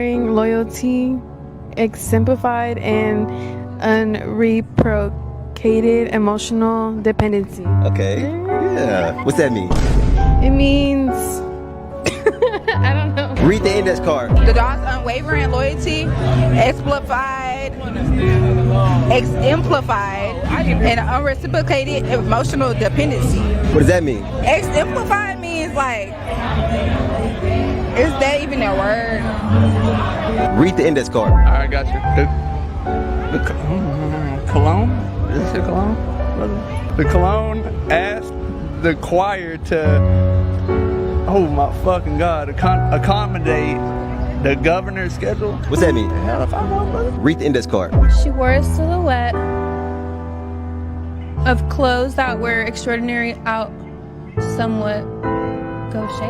Loyalty, exemplified, and unreciprocated emotional dependency. Okay, yeah. What's that mean? It means I don't know. Read the index card. The dog's unwavering loyalty, exemplified, and unreciprocated emotional dependency. What does that mean? Exemplified means like, is that even a word? Read the index card. I got you. The cologne? Is it cologne? The cologne asked the choir to, oh my fucking God, accommodate the governor's schedule. What's that mean? Hell if I know, brother. Read the index card. She wore a silhouette of clothes that were extraordinary out somewhat gauche.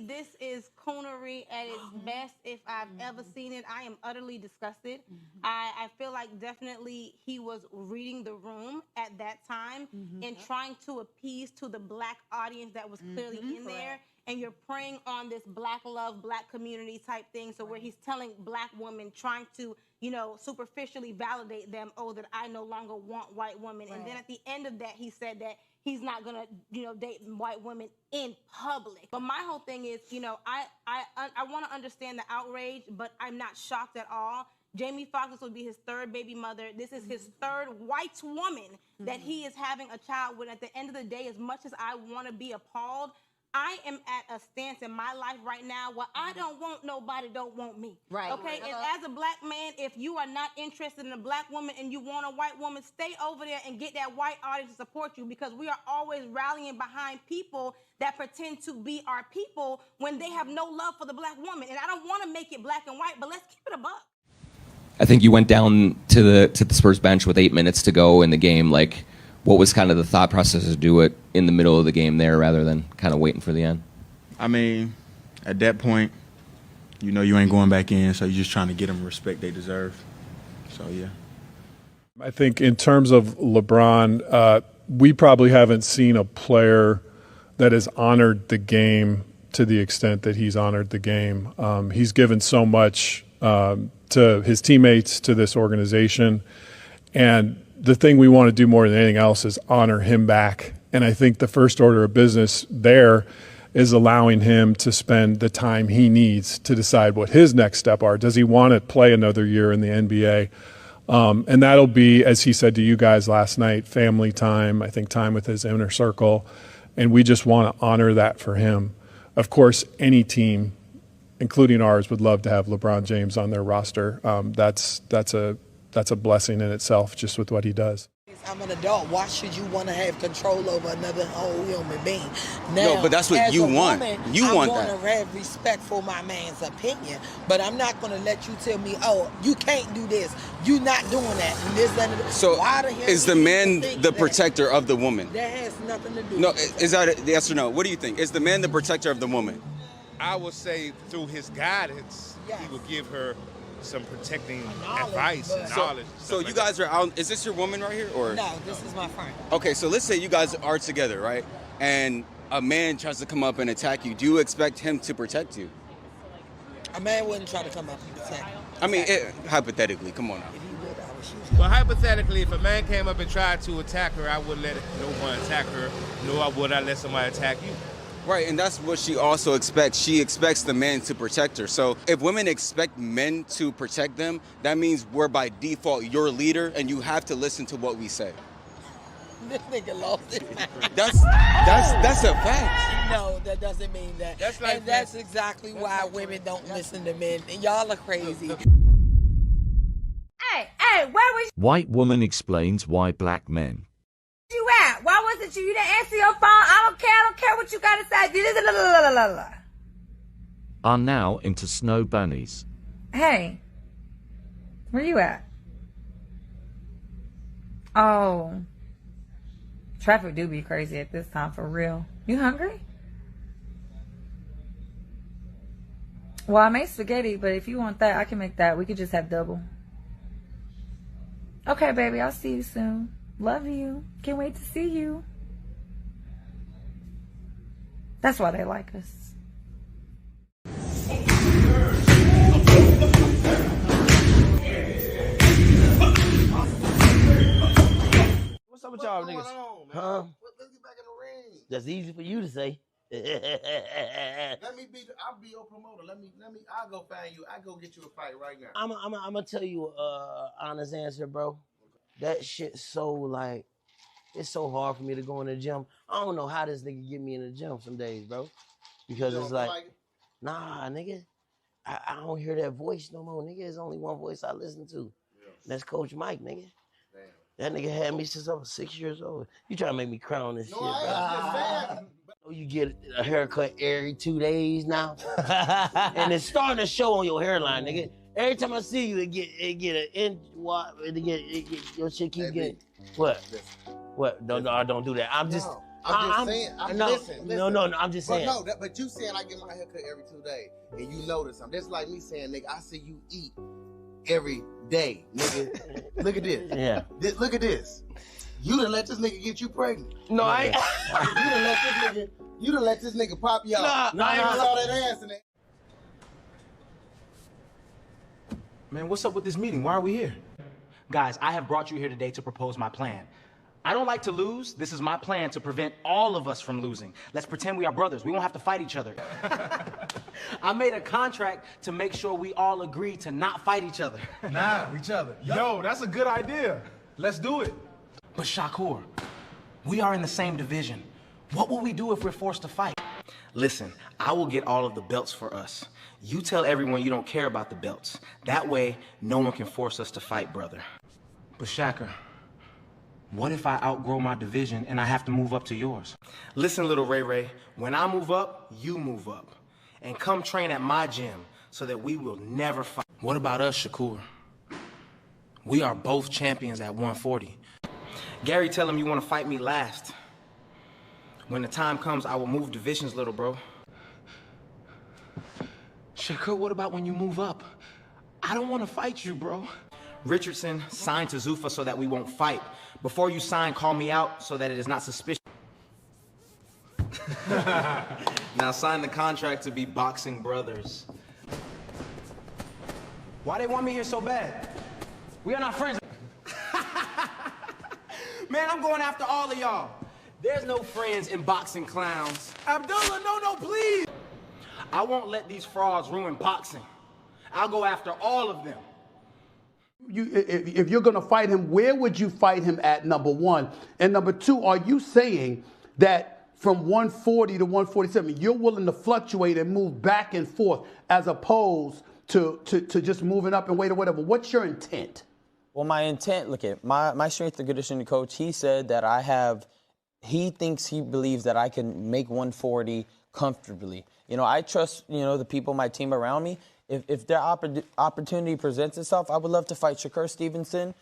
This is coonery at its best if I've ever seen it. I am utterly disgusted. I feel like definitely he was reading the room at that time and trying to appease to the black audience that was clearly in there. And you're preying on this black love, black community type thing. So where he's telling black women, trying to, you know, superficially validate them, oh, that I no longer want white women. And then at the end of that, he said that he's not gonna, you know, date white women in public. But my whole thing is, you know, I want to understand the outrage, but I'm not shocked at all. Jamie Foxx, this will be his third baby mother. This is his third white woman that he is having a child with. At the end of the day, as much as I want to be appalled, I am at a stance in my life right now where I don't want nobody, don't want me. Right. Okay. And as a black man, if you are not interested in a black woman and you want a white woman, stay over there and get that white audience to support you, because we are always rallying behind people that pretend to be our people when they have no love for the black woman. And I don't want to make it black and white, but let's keep it a buck. I think you went down to the Spurs bench with 8 minutes to go in the game. Like, what was kind of the thought process to do it in the middle of the game there rather than kind of waiting for the end? I mean, at that point, you know you ain't going back in, so you're just trying to get them the respect they deserve. So, yeah. I think in terms of LeBron, we probably haven't seen a player that has honored the game to the extent that he's honored the game. He's given so much to his teammates, to this organization, and the thing we want to do more than anything else is honor him back. And I think the first order of business there is allowing him to spend the time he needs to decide what his next step are. Does he want to play another year in the NBA? And that'll be, as he said to you guys last night, family time, I think time with his inner circle. And we just want to honor that for him. Of course, any team, including ours, would love to have LeBron James on their roster. That's a blessing in itself, just with what he does. I'm an adult. Why should you want to have control over another whole human being? Now, No, but that's what you want. You want that. I'm going to have respect for my man's opinion, but I'm not going to let you tell me, oh, you can't do this. You're not doing that. And this, that, and that. So why the hell is the man the protector of the woman? That has nothing to do No, with is that a yes or no? What do you think? Is the man the protector of the woman? I would say through his guidance, he would give her some protecting advice and knowledge. So you guys are out. Is this your woman right here, or? No, this is my friend. Okay, so let's say you guys are together, right? And a man tries to come up and attack you. Do you expect him to protect you? A man wouldn't try to come up and protect me. I mean, hypothetically, come on now. Well, hypothetically, if a man came up and tried to attack her, I wouldn't let no one attack her, nor would I let somebody attack you. Right, and that's what she also expects. She expects the man to protect her. So if women expect men to protect them, that means we're by default your leader, and you have to listen to what we say. This nigga lost his mind. That's a fact. No, that doesn't mean that. And that's exactly why women don't listen to men. And y'all are crazy. Hey, where was White woman explains why black men. you at? Why wasn't you? You didn't answer your phone. I don't care what you got to say. Are now into snow bunnies. Hey, where you at? Oh, traffic do be crazy at this time, for real. You hungry? Well, I made spaghetti, but if you want that, I can make that. We could just have double. Okay, baby, I'll see you soon. Love you. Can't wait to see you. That's why they like us. y'all niggas? On, Huh? Let's get back in the ring. That's easy for you to say. I'll be your promoter. I'll go find you. I'll go get you a fight right now. I'm gonna tell you honest answer, bro. That shit so like, it's so hard for me to go in the gym. I don't know how this nigga get me in the gym some days, bro. Because it's like, nah, nigga. I don't hear that voice no more, nigga. There's only one voice I listen to. Yeah. That's Coach Mike, nigga. Damn. That nigga had me since I was 6 years old. You trying to make me cry on this shit, bro. You get a haircut every 2 days now. And it's starting to show on your hairline, nigga. Every time I see you, it get an inch wide, your shit keep getting, what? No, I don't do that. I'm just saying. I'm just saying. But you saying I get my haircut every 2 days, and you notice something. That's like me saying, nigga, I see you eat every day, nigga. Look at this. Yeah. Look at this. You done let this nigga get you pregnant. No, I ain't. You done let this nigga pop you out. Nah. All that ass in it. Man, what's up with this meeting? Why are we here? Guys, I have brought you here today to propose my plan. I don't like to lose. This is my plan to prevent all of us from losing. Let's pretend we are brothers. We won't have to fight each other. I made a contract to make sure we all agree to not fight each other. Each other. Yo, that's a good idea. Let's do it. But Shakur, we are in the same division. What will we do if we're forced to fight? Listen, I will get all of the belts for us. You tell everyone you don't care about the belts. That way, no one can force us to fight, brother. But Shakur, what if I outgrow my division and I have to move up to yours? Listen, little Ray Ray, when I move up, you move up. And come train at my gym so that we will never fight. What about us, Shakur? We are both champions at 140. Gary, tell him you want to fight me last. When the time comes, I will move divisions, little bro. Shakur, what about when you move up? I don't want to fight you, bro. Richardson, sign to Zuffa so that we won't fight. Before you sign, call me out so that it is not suspicious. Now sign the contract to be boxing brothers. Why they want me here so bad? We are not friends. Man, I'm going after all of y'all. There's no friends in boxing, clowns. Abdullah, no, please. I won't let these frauds ruin boxing. I'll go after all of them. If you're going to fight him, where would you fight him at, number one? And number two, are you saying that from 140 to 147, you're willing to fluctuate and move back and forth as opposed to just moving up and weight or whatever? What's your intent? Well, my intent, look at my strength and conditioning coach, he said that he believes that I can make 140 comfortably. You know, I trust, the people, my team around me. If their opportunity presents itself, I would love to fight Shakur Stevenson.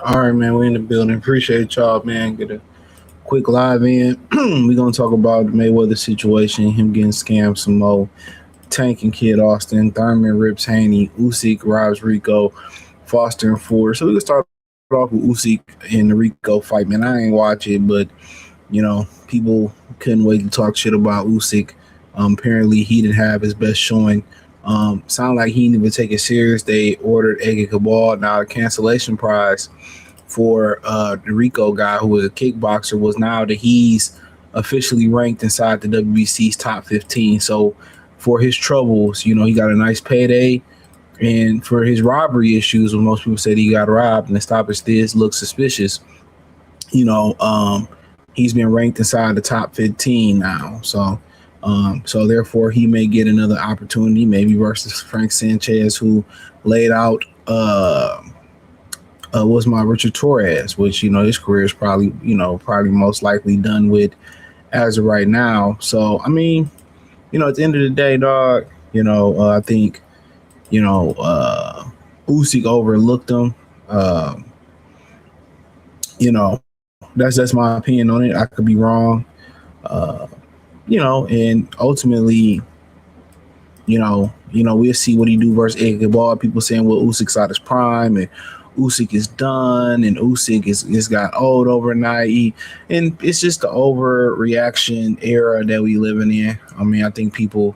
All right, man, we're in the building. Appreciate y'all, man. Get a quick live in. We're going to talk about the Mayweather situation, him getting scammed some more, Tank and Kid Austin, Thurman rips Haney, Usyk robs Rico, Foster and Ford. So we can start off with Usyk and the Rico fight, man. I ain't watch it, but, people couldn't wait to talk shit about Usyk. Apparently, he didn't have his best showing. Sound like he didn't even take it serious. They ordered Ege Cabal. Now, the cancellation prize for the Rico guy, who was a kickboxer, was now that he's officially ranked inside the WBC's top 15. So for his troubles, he got a nice payday. And for his robbery issues, when most people said he got robbed and the stoppage this looks suspicious, he's been ranked inside the top 15 now. So therefore he may get another opportunity, maybe versus Frank Sanchez, who laid out was my Richard Torres, which, his career is probably most likely done with as of right now. So, I mean, at the end of the day, dog, I think, Usyk overlooked him. That's my opinion on it. I could be wrong. And ultimately, we'll see what he do versus Ege Cabal. People saying, well, Usyk's out his prime and Usyk is done and Usyk is got old overnight. And it's just the overreaction era that we living in. I mean, I think people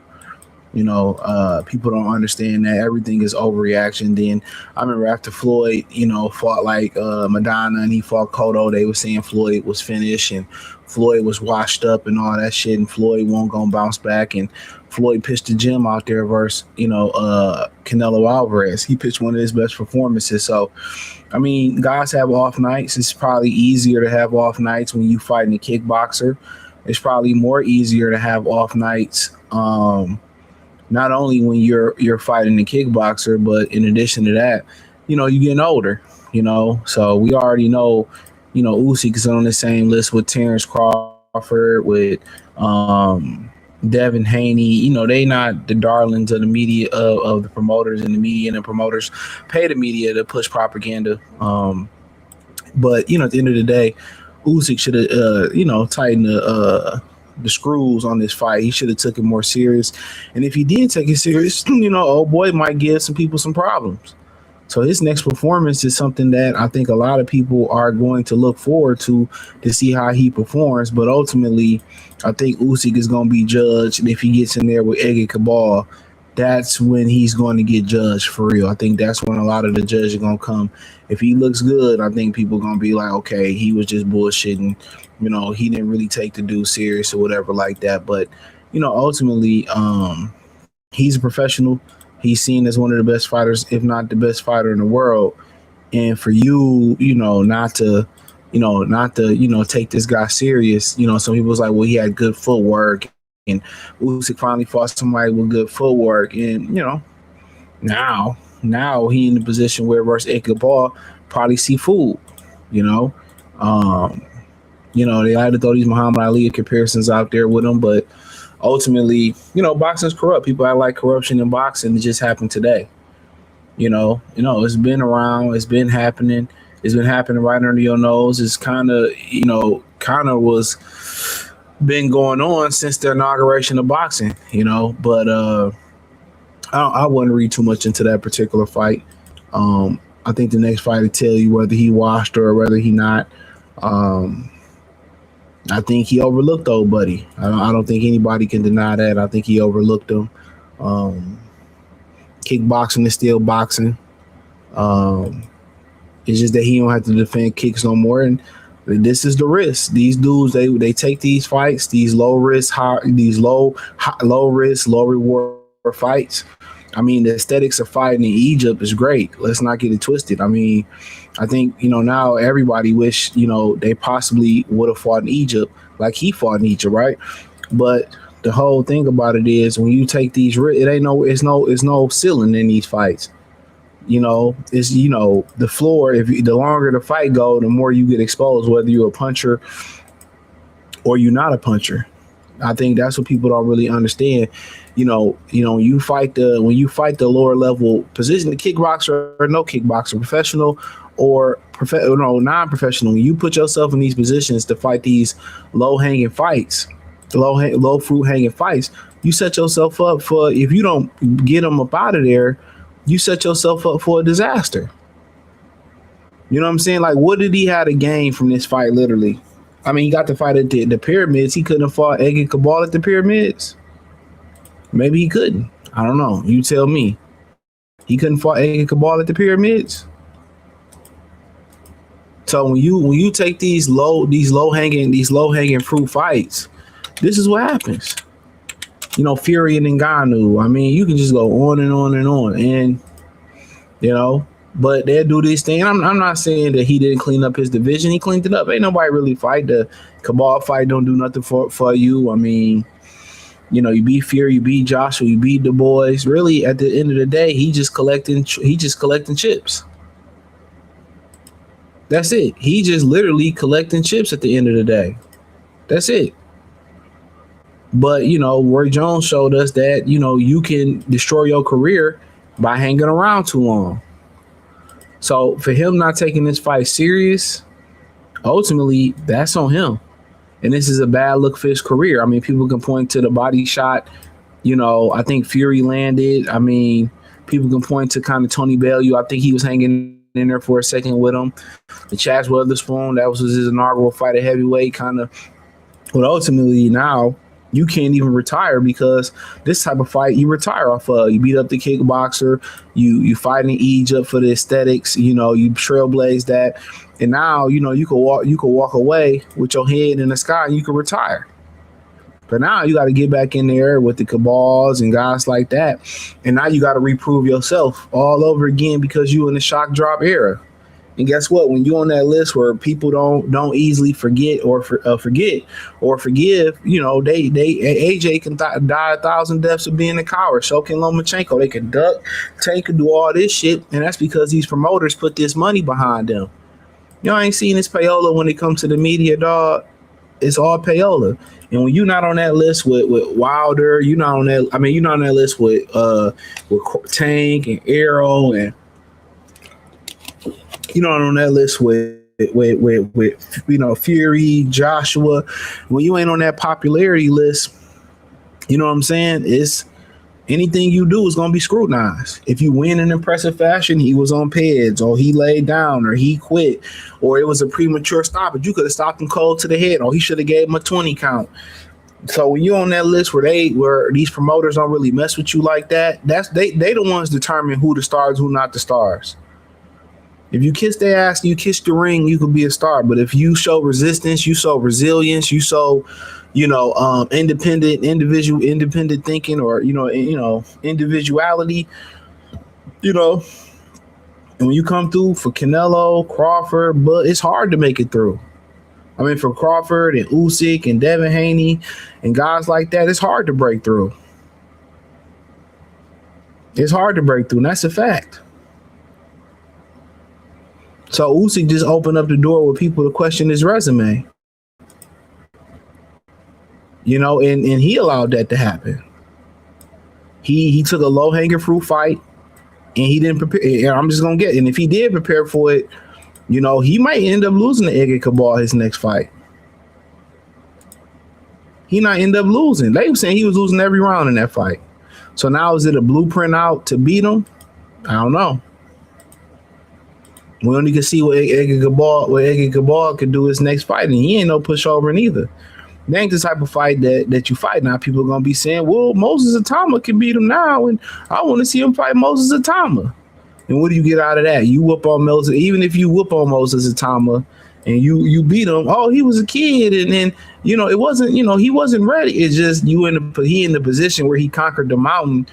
people don't understand that everything is overreaction. Then I remember after Floyd, fought like Madonna and he fought Cotto, they were saying Floyd was finished and Floyd was washed up and all that shit, and Floyd won't gonna bounce back. And Floyd pitched the gym out there versus Canelo Alvarez. He pitched one of his best performances. So I mean, guys have off nights. It's probably easier to have off nights when you fighting a kickboxer. It's probably more easier to have off nights. Not only when you're fighting a kickboxer, but in addition to that, you're getting older, So we already know, Usyk is on the same list with Terrence Crawford, with Devin Haney. They not the darlings of the media, of the promoters and the media, and the promoters pay the media to push propaganda. But, at the end of the day, Usyk should have, tightened the screws on this fight. He should have took it more serious. And if he did take it serious, old boy might give some people some problems. So his next performance is something that I think a lot of people are going to look forward to see how he performs. But ultimately, I think Usyk is going to be judged. And if he gets in there with Edgar Cabal, that's when he's going to get judged for real. I think that's when a lot of the judges are going to come. If he looks good, I think people are going to be like, okay, he was just bullshitting. He didn't really take the dude serious or whatever like that. But, ultimately, he's a professional. He's seen as one of the best fighters, if not the best fighter in the world. And for you, not to take this guy serious. Some people was like, well, he had good footwork. And Usyk finally fought somebody with good footwork. And, now he in the position where versus Edgar Ball probably see food, they like to throw these Muhammad Ali comparisons out there with him, but ultimately, boxing's corrupt. People act like corruption in boxing. It just happened today. It's been around. It's been happening. It's been happening right under your nose. It's kind of was been going on since the inauguration of boxing, but I wouldn't read too much into that particular fight. I think the next fight will tell you whether he washed or whether he not. I think he overlooked old buddy. I don't think anybody can deny that. I think he overlooked him. Kickboxing is still boxing. It's just that he don't have to defend kicks no more. And this is the risk. These dudes, they take these fights, these low risk, low risk, low reward fights. I mean, the aesthetics of fighting in Egypt is great. Let's not get it twisted. I mean, I think, now everybody wish, they possibly would have fought in Egypt like he fought in Egypt, right? But the whole thing about it is when you take these, it's no ceiling in these fights. It's, the floor, the longer the fight go, the more you get exposed, whether you're a puncher or you're not a puncher. I think that's what people don't really understand. When you fight the lower level position, the kickboxer or no kickboxer, professional or non-professional, when you put yourself in these positions to fight these low-hanging fights, low fruit hanging fights, you set yourself up for, if you don't get them up out of there, you set yourself up for a disaster. You know what I'm saying? Like, what did he have to gain from this fight, literally? I mean, he got to fight at the pyramids. He couldn't have fought Edgar Cabal at the pyramids. Maybe he couldn't. I don't know. You tell me. He couldn't fight Edgar Cabal at the pyramids. So when you take these low hanging fruit fights, this is what happens. Fury and Ngannou. I mean, you can just go on and on and on, and but they'll do this thing. I'm not saying that he didn't clean up his division. He cleaned it up. Ain't nobody really fight. The Cabal fight don't do nothing for you. I mean, you beat Fury, you beat Joshua, you beat the boys. Really, at the end of the day, he just collecting chips. That's it. He just literally collecting chips at the end of the day. That's it. But, Roy Jones showed us that, you can destroy your career by hanging around too long. So for him not taking this fight serious, ultimately, that's on him. And this is a bad look for his career. I mean, people can point to the body shot. I think Fury landed. I mean, people can point to kind of Tony Bellew. I think he was hanging in there for a second with him. The Chaz Witherspoon, that was his inaugural fight at heavyweight, kind of. But ultimately now you can't even retire because this type of fight you retire off of. You beat up the kickboxer, you fight in Egypt for the aesthetics, you trailblaze that, and now you could walk away with your head in the sky and you can retire. But now you got to get back in there with the cabals and guys like that, and now you got to reprove yourself all over again because you in the shock drop era. And guess what? When you're on that list where people don't easily forget or forgive, AJ can die 1,000 deaths of being a coward. So can Lomachenko. They can duck, Tank can do all this shit, and that's because these promoters put this money behind them. Y'all ain't seen this payola when it comes to the media, dog. It's all payola. And when you're not on that list with Wilder, you're not on that list with Tank and Arrow, and you're not on that list with Fury, Joshua. When you ain't on that popularity list, you know what I'm saying? It's anything you do is gonna be scrutinized. If you win in impressive fashion, he was on pads, or he laid down, or he quit, or it was a premature stoppage. You could have stopped him cold to the head, or he should have gave him a 20 count. So when you're on that list where these promoters don't really mess with you like that, they the ones determine who the stars, who not the stars. If you kiss their ass, you kiss the ring, you could be a star. But if you show resistance, you show resilience, you show, independent thinking, or individuality, and when you come through for Canelo, Crawford, but it's hard to make it through. I mean, for Crawford and Usyk and Devin Haney and guys like that, it's hard to break through. It's hard to break through, and that's a fact. So Usyk just opened up the door with people to question his resume. And he allowed that to happen. He took a low-hanging fruit fight, and he didn't prepare. And I'm just gonna get. And if he did prepare for it, he might end up losing to Edgar Cabal his next fight. He might end up losing. They were saying he was losing every round in that fight. So now is it a blueprint out to beat him? I don't know. We only can see what Edgar Cabal could do his next fight, and he ain't no pushover neither. That ain't the type of fight that you fight. Now people are gonna be saying, well, Moses Atama can beat him now, and I want to see him fight Moses Atama. And what do you get out of that? You whoop on Moses, even if you whoop on Moses Atama and you beat him. Oh, he was a kid, and then it wasn't, he wasn't ready. It's just he in the position where he conquered the mountain,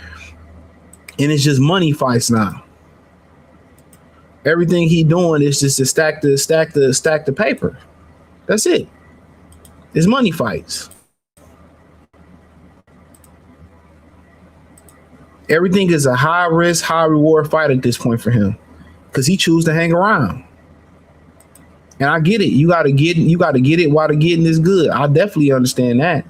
and it's just money fights now. Everything he doing is just to stack the paper. That's it. It's money fights. Everything is a high risk, high reward fight at this point for him, because he chooses to hang around. And I get it. You got to get it while the getting is good. I definitely understand that.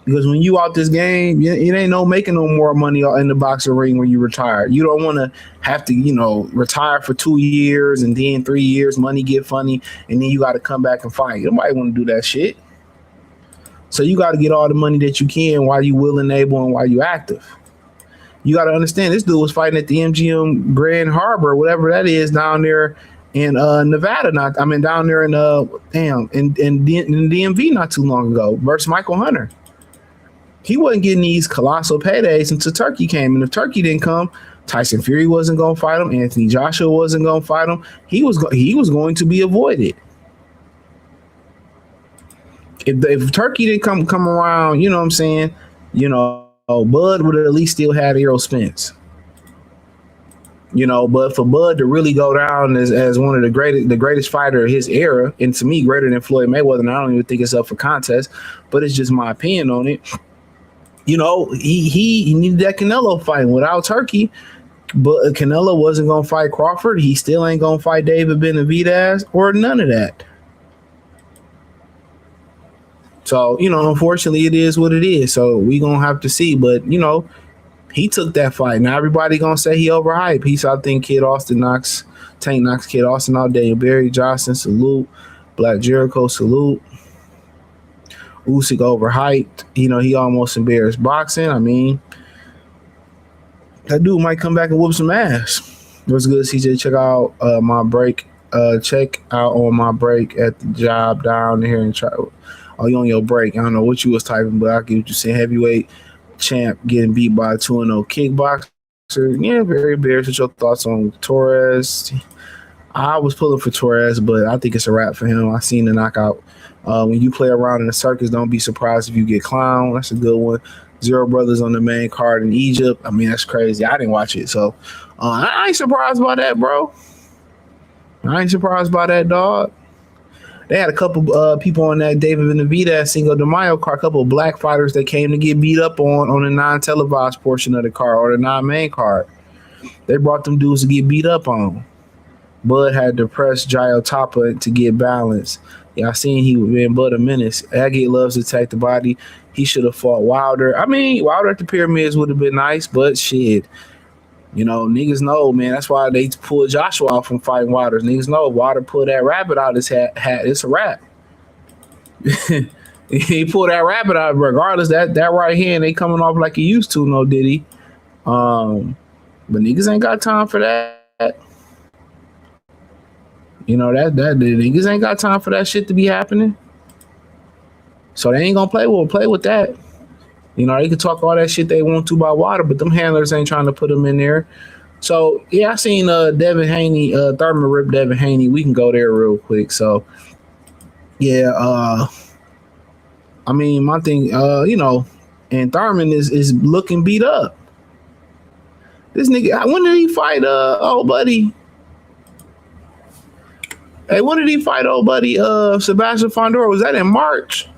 Because when you out this game, it ain't no making no more money in the boxing ring when you retire. You don't want to have to, retire for 2 years and then 3 years, money get funny, and then you got to come back and fight. Nobody want to do that shit. So you got to get all the money that you can while you willing, able, and while you active. You got to understand, this dude was fighting at the MGM Grand Harbor, whatever that is, down there in Nevada. Down there in DMV not too long ago versus Michael Hunter. He wasn't getting these colossal paydays until Turkey came. And if Turkey didn't come, Tyson Fury wasn't going to fight him. Anthony Joshua wasn't going to fight him. He was going to be avoided. If Turkey didn't come around, you know what I'm saying, Bud would have at least still had Errol Spence. But for Bud to really go down as one of the greatest fighter of his era, and to me greater than Floyd Mayweather, and I don't even think it's up for contest, but it's just my opinion on it. He needed that Canelo fight. Without Turkey, but Canelo wasn't going to fight Crawford. He still ain't going to fight David Benavidez or none of that. So, unfortunately, it is what it is. So we going to have to see. But, he took that fight. Now everybody going to say he overhyped. I think Tank knocks Kid Austin all day. Barry Johnson, salute. Black Jericho, salute. Usyk overhyped. He almost embarrassed boxing. That dude might come back and whoop some ass. What's good, CJ? Check out my break. Check out on my break at the job down here in Charlotte. Oh, you on your break? I don't know what you was typing, but I get what you saying. Heavyweight champ getting beat by a 2-0 kickboxer. Yeah, very embarrassed. What's your thoughts on Torres? I was pulling for Torres, but I think it's a wrap for him. I seen the knockout. When you play around in the circus, don't be surprised if you get clowned. That's a good one. Zero brothers on the main card in Egypt. I mean, that's crazy. I didn't watch it, so I ain't surprised by that, bro. I ain't surprised by that, dog. They had a couple people on that David Benavidez Cinco de Mayo card, a couple of black fighters that came to get beat up on the non-televised portion of the card or the non-main card. They brought them dudes to get beat up on. Bud had to press Jairo Tapa to get balance. Yeah, I seen he was being Bud a menace. Agate loves to attack the body. He should have fought Wilder. I mean, Wilder at the Pyramids would have been nice, but shit. You know, niggas know, man. That's why they pulled Joshua out from fighting Wilder. Niggas know Wilder pulled that rabbit out his hat. It's a wrap. He pulled that rabbit out regardless. That right hand ain't coming off like he used to, no diddy. But niggas ain't got time for that. You know, that the niggas ain't got time for that shit to be happening. So they ain't gonna play with that. You know, they can talk all that shit they want to about Wilder, but them handlers ain't trying to put them in there. So yeah, I seen Devin Haney, Thurman rip Devin Haney. We can go there real quick. So yeah, I mean, my thing, you know, and Thurman is looking beat up. This nigga, when did he fight old buddy? Hey, when did he fight old buddy Sebastian Fondor? Was that in March?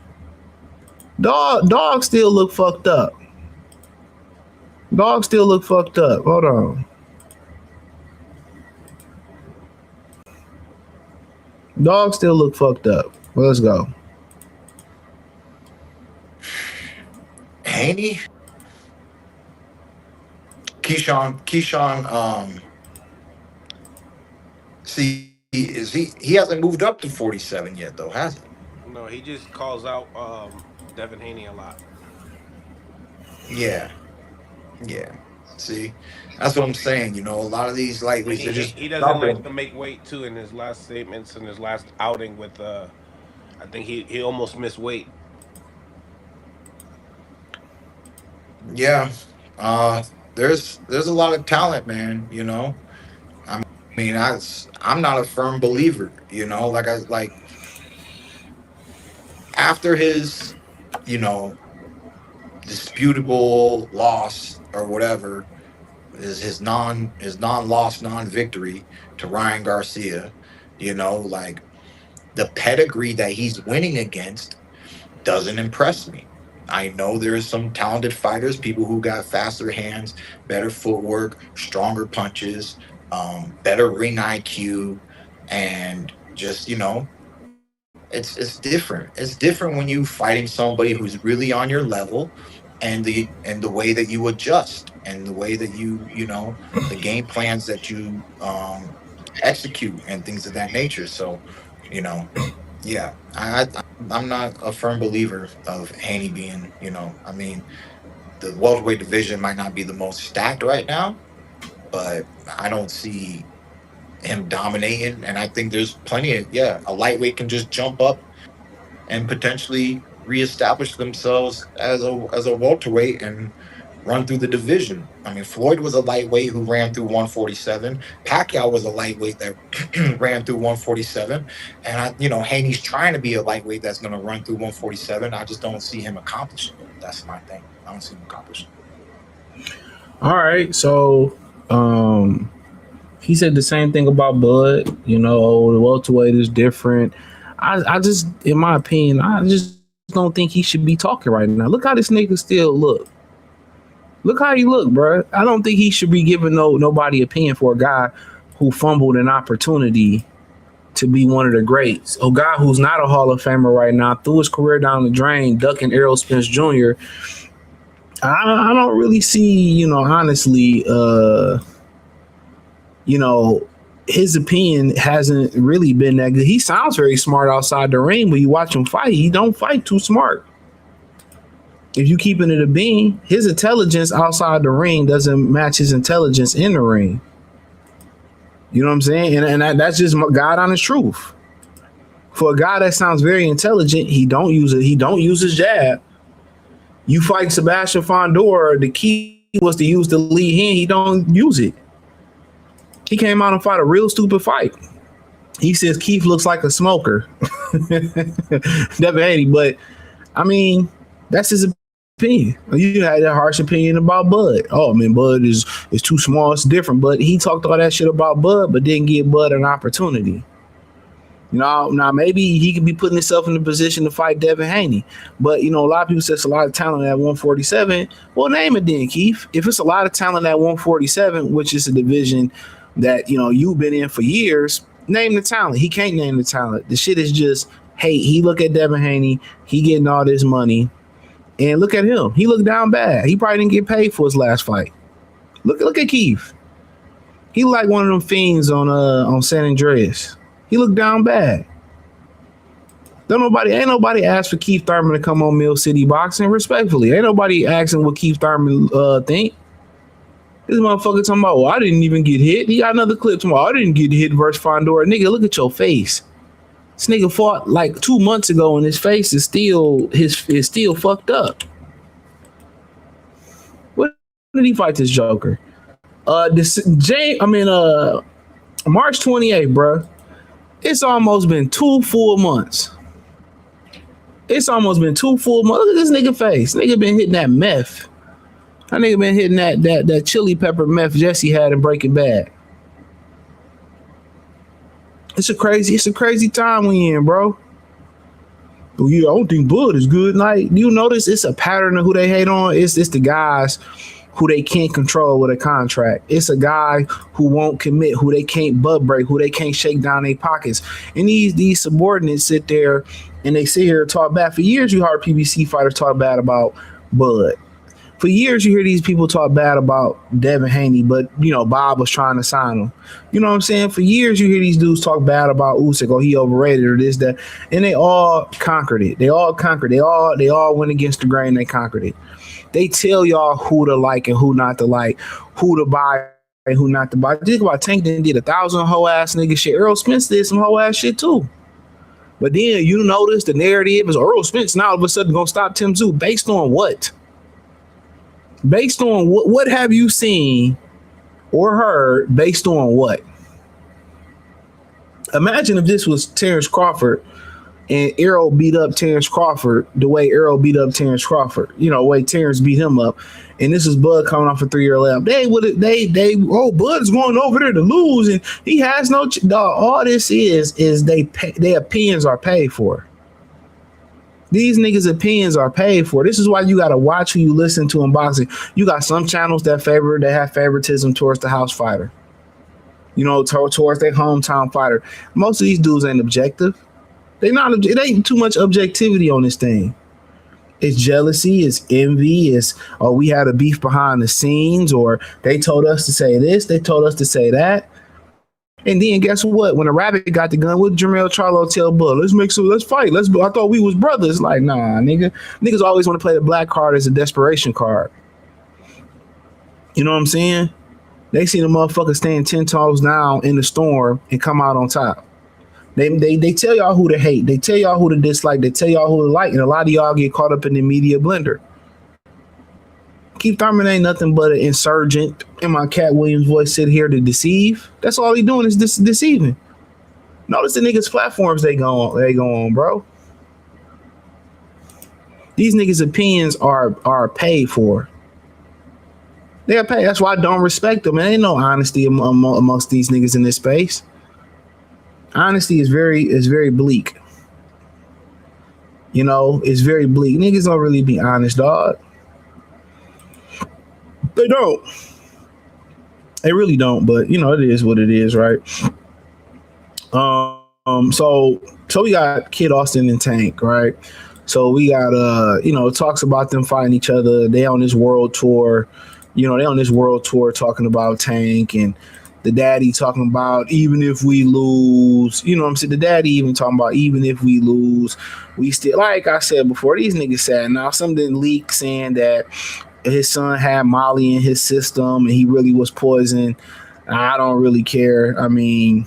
Dog still look fucked up. Dog still look fucked up. Hold on. Dog still look fucked up. Well, let's go. Haney? Keyshawn, see, he hasn't moved up to 47 yet, though, has he? No, he just calls out Devin Haney a lot. Yeah. See, that's what I'm saying. You know, a lot of these lightweights, He doesn't like to make weight too. In his last statements, in his last outing with, I think he almost missed weight. Yeah, there's a lot of talent, man. You know, I mean, I'm not a firm believer. You know, like after his, you know, disputable loss or whatever, his non-loss, non-victory to Ryan Garcia, you know, like the pedigree that he's winning against doesn't impress me. I know there's some talented fighters, people who got faster hands, better footwork, stronger punches, better ring IQ, and just, you know, it's different. It's different when you fighting somebody who's really on your level, and the way that you adjust, and the way that you know, the game plans that you execute and things of that nature. So, you know, yeah, I'm not a firm believer of Haney being, you know, I mean, the welterweight division might not be the most stacked right now, but I don't see him dominating. And I think there's plenty of, a lightweight can just jump up and potentially reestablish themselves as a welterweight and run through the division. I mean, Floyd was a lightweight who ran through 147. Pacquiao was a lightweight that ran through 147. And Haney's trying to be a lightweight that's going to run through 147. I just don't see him accomplishing it. That's my thing. I don't see him accomplishing it. All right, so he said the same thing about Bud. You know, the welterweight is different. I just, in my opinion, I just don't think he should be talking right now. Look how this nigga still look. Look how he look, bro. I don't think he should be giving nobody opinion for a guy who fumbled an opportunity to be one of the greats. A guy who's not a Hall of Famer right now, threw his career down the drain, ducking Errol Spence Jr. I don't really see, honestly, his opinion hasn't really been that good. He sounds very smart outside the ring, but you watch him fight, he don't fight too smart. If you keeping it a bean, his intelligence outside the ring doesn't match his intelligence in the ring. You know what I'm saying? That's just God honest truth. For a guy that sounds very intelligent, he don't use it. He don't use his jab. You fight Sebastian Fondor, the key was to use the lead hand. He don't use it. He came out and fought a real stupid fight. He says Keith looks like a smoker. Devin Haney, but I mean, that's his opinion. You had a harsh opinion about Bud. Oh man, Bud is too small. It's different. But he talked all that shit about Bud, but didn't give Bud an opportunity. You know, now maybe he could be putting himself in the position to fight Devin Haney. But, you know, a lot of people say it's a lot of talent at 147. Well, name it then, Keith. If it's a lot of talent at 147, which is a division that, you know, you've been in for years, name the talent. He can't name the talent. The shit is just, hey, he look at Devin Haney. He getting all this money. And look at him. He looked down bad. He probably didn't get paid for his last fight. Look at Keith. He like one of them fiends on San Andreas. He looked down bad. Ain't nobody asked for Keith Thurman to come on Mill City Boxing. Respectfully, ain't nobody asking what Keith Thurman think. This motherfucker talking about, well, I didn't even get hit. He got another clip tomorrow. I didn't get hit versus Fondor. Nigga, look at your face. This nigga fought like 2 months ago, and his face is still fucked up. When did he fight this Joker? March 28th, bro. It's almost been 2 full months. Look at this nigga face. Nigga been hitting that meth. That nigga been hitting that chili pepper meth Jesse had in Breaking Bad. It's a crazy time we in, bro. Well, yeah, I don't think Bud is good. Like, you notice it's a pattern of who they hate on. It's the guys who they can't control with a contract. It's a guy who won't commit, who they can't butt break, who they can't shake down their pockets. And these subordinates sit there and they sit here and talk bad. For years, you heard PBC fighters talk bad about Bud. For years, you hear these people talk bad about Devin Haney, but, you know, Bob was trying to sign him. You know what I'm saying? For years, you hear these dudes talk bad about Usyk, or he overrated, or this, that. And they all conquered it. They all went against the grain. They conquered it. They tell y'all who to like and who not to like, who to buy and who not to buy. Think about Tank did 1,000 hoe ass nigga shit. Earl Spence did some hoe ass shit too. But then you notice the narrative is Earl Spence now all of a sudden gonna stop Tim Tszyu. Based on what? Based on what have you seen or heard? Based on what? Imagine if this was Terrence Crawford and Errol beat up Terrence Crawford the way Errol beat up Terrence Crawford. You know, the way Terrence beat him up. And this is Bud coming off a 3-year lap. Bud's going over there to lose, and he has no. All this is their opinions are paid for. These niggas' opinions are paid for. This is why you gotta watch who you listen to in boxing. You got some channels that have favoritism towards the house fighter. You know, towards their hometown fighter. Most of these dudes ain't objective. It ain't too much objectivity on this thing. It's jealousy, it's envy, it's, oh, we had a beef behind the scenes, or they told us to say this, they told us to say that. And then guess what? When a rabbit got the gun, what Jermell Charlo tell Bud? Let's fight. I thought we was brothers. Like, nah, nigga. Niggas always want to play the black card as a desperation card. You know what I'm saying? They seen a motherfucker stand 10 toes down in the storm and come out on top. They tell y'all who to hate. They tell y'all who to dislike. They tell y'all who to like. And a lot of y'all get caught up in the media blender. Keith Thurman ain't nothing but an insurgent. In my Cat Williams voice, sit here to deceive. That's all he doing is deceiving. Notice the niggas' platforms they go on, bro. These niggas' opinions are paid for. They are paid. That's why I don't respect them. There ain't no honesty amongst these niggas in this space. Honesty is very bleak. You know, it's very bleak. Niggas don't really be honest, dog. They don't. They really don't, but you know, it is what it is, right? So we got Kid Austin and Tank, right? So we got it talks about them fighting each other. They on this world tour, talking about Tank, and the daddy talking about even if we lose, you know what I'm saying? The daddy even talking about even if we lose, we still, like I said before, these niggas sad. Now something leaked saying that his son had Molly in his system and he really was poisoned. I don't really care. I mean,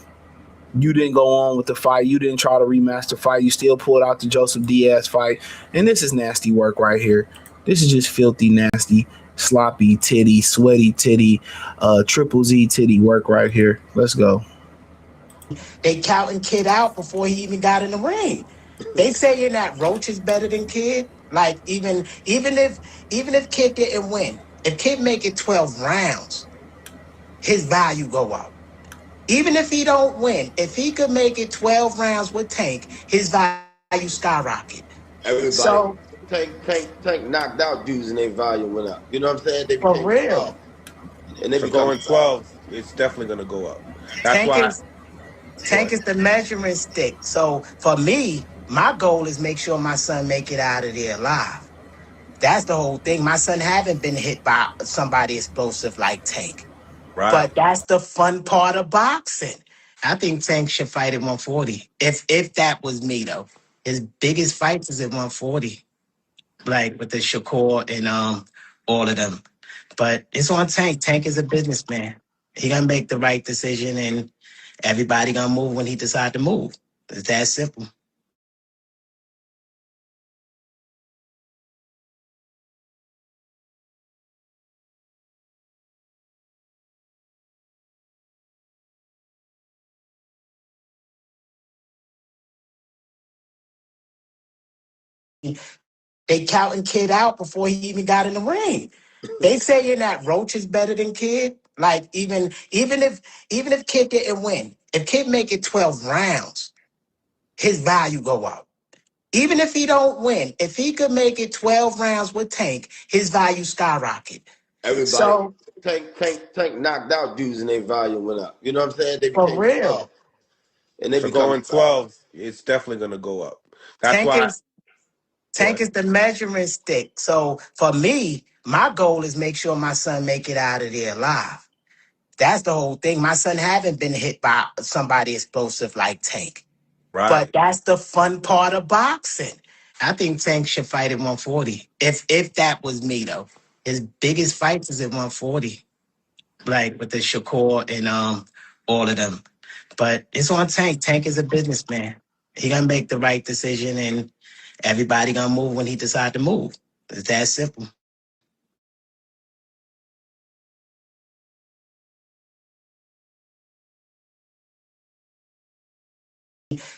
you didn't go on with the fight. You didn't try to rematch the fight. You still pulled out the Joseph Diaz fight. And this is nasty work right here. This is just filthy, nasty, sloppy titty, sweaty titty, triple Z titty work right here. Let's go. They counting Kid out before he even got in the ring. They saying that Roach is better than Kid. Like even if Kid didn't win, if Kid make it 12 rounds, his value go up. Even if he don't win, if he could make it 12 rounds with Tank, his value skyrocket. Everybody, So Tank knocked out dudes and their value went up. You know what I'm saying? They for became real. tough. And they For become going 12, it's definitely going to go up. That's why. Tank is the measuring stick. So for me, my goal is make sure my son make it out of there alive. That's the whole thing. My son haven't been hit by somebody explosive like Tank. Right. But that's the fun part of boxing. I think Tank should fight at 140. If that was me though. His biggest fights is at 140. Like with the Shakur and all of them. But it's on Tank. Tank is a businessman. He gonna make the right decision and everybody gonna move when he decide to move. It's that simple. They counting Kid out before he even got in the ring. They saying that Roach is better than Kid. Like even if Kid didn't win, if Kid make it 12 rounds, his value go up. Even if he don't win, if he could make it 12 rounds with Tank, his value skyrocket. Everybody, So Tank knocked out dudes and their value went up. You know what I'm saying? They for became real. tough. And they For become going 12, it's definitely going to go up. That's Tank is the measuring stick. So for me, my goal is make sure my son make it out of there alive. That's the whole thing. My son haven't been hit by somebody explosive like Tank. Right. But that's the fun part of boxing. I think Tank should fight at 140. If that was me though. His biggest fights is at 140. Like with the Shakur and all of them. But it's on Tank. Tank is a businessman. He gonna make the right decision and everybody gonna move when he decide to move. It's that simple.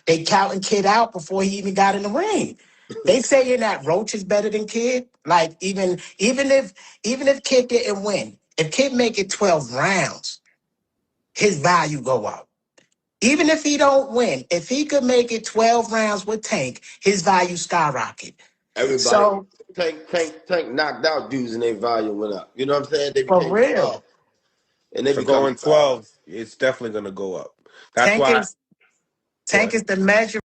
They counting Kid out before he even got in the ring. They saying that Roach is better than Kid. Like even if Kid didn't win, if Kid make it 12 rounds, his value go up. Even if he don't win, if he could make it 12 rounds with Tank, his value skyrocket. Everybody, So Tank knocked out dudes and their value went up. You know what I'm saying? They for became real. tough. And they For become going 12, it's definitely going to go up. That's Tank is the measure.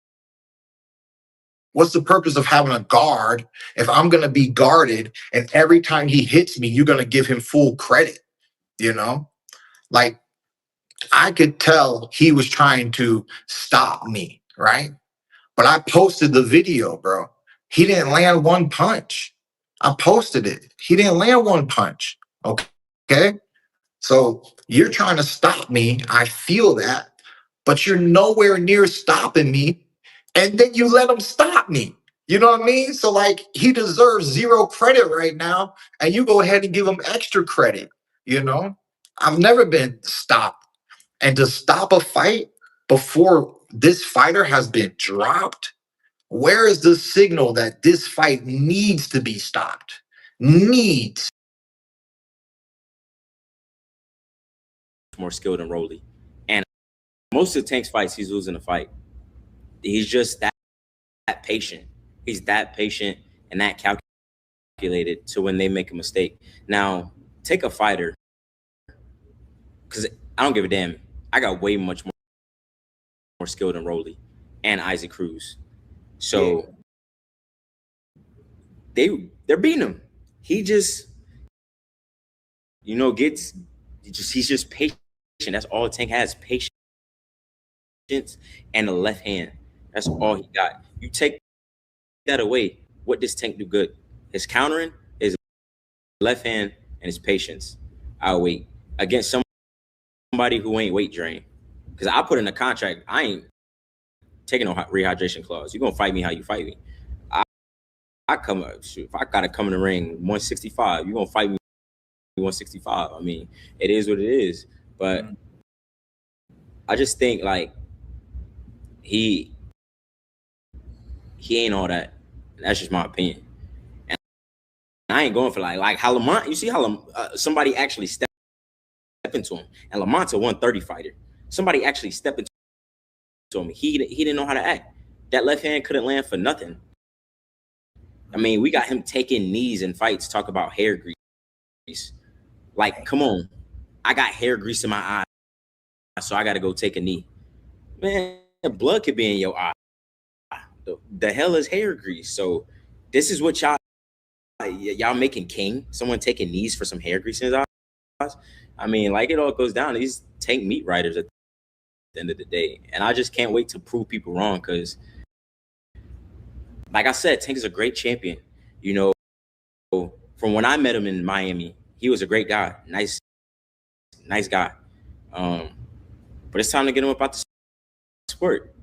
What's the purpose of having a guard if I'm going to be guarded and every time he hits me, you're going to give him full credit? You know, like I could tell he was trying to stop me, right? But I posted the video, bro. He didn't land one punch. I posted it. He didn't land one punch. Okay. So you're trying to stop me. I feel that, but you're nowhere near stopping me. And then you let him stop me. You know what I mean? So like he deserves zero credit right now. And you go ahead and give him extra credit. You know, I've never been stopped. And to stop a fight before this fighter has been dropped, where is the signal that this fight needs to be stopped? Needs. More skilled than Rolly. And most of Tank's fights, he's losing a fight. He's just that patient. He's that patient and that calculated to when they make a mistake. Now, take a fighter, because I don't give a damn. I got way much more skill than Rolly and Isaac Cruz. So they're beating him. He just, he's just patient. That's all Tank has, patience and the left hand. That's all he got. You take that away, what does Tank do good? His countering, his left hand, and his patience. I'll wait. Against someone somebody who ain't weight drained. Because I put in a contract, I ain't taking no rehydration clause. You're going to fight me how you fight me. I come up, shoot, if I got to come in the ring 165, you're going to fight me 165. I mean, it is what it is. But I just think, like, he ain't all that. That's just my opinion. And I ain't going for like how Lamont, you see how somebody actually stepped into him. And Lamont's a 130 fighter. Somebody actually stepped into him. He didn't know how to act. That left hand couldn't land for nothing. I mean, we got him taking knees in fights, talk about hair grease. Like, come on. I got hair grease in my eye, so I got to go take a knee. Man, blood could be in your eye. The hell is hair grease? So this is what y'all making king? Someone taking knees for some hair grease in his eyes? I mean, like, it all goes down. These Tank meat riders at the end of the day. And I just can't wait to prove people wrong because, like I said, Tank is a great champion. You know, from when I met him in Miami, he was a great guy. Nice guy. But it's time to get him up out the sport.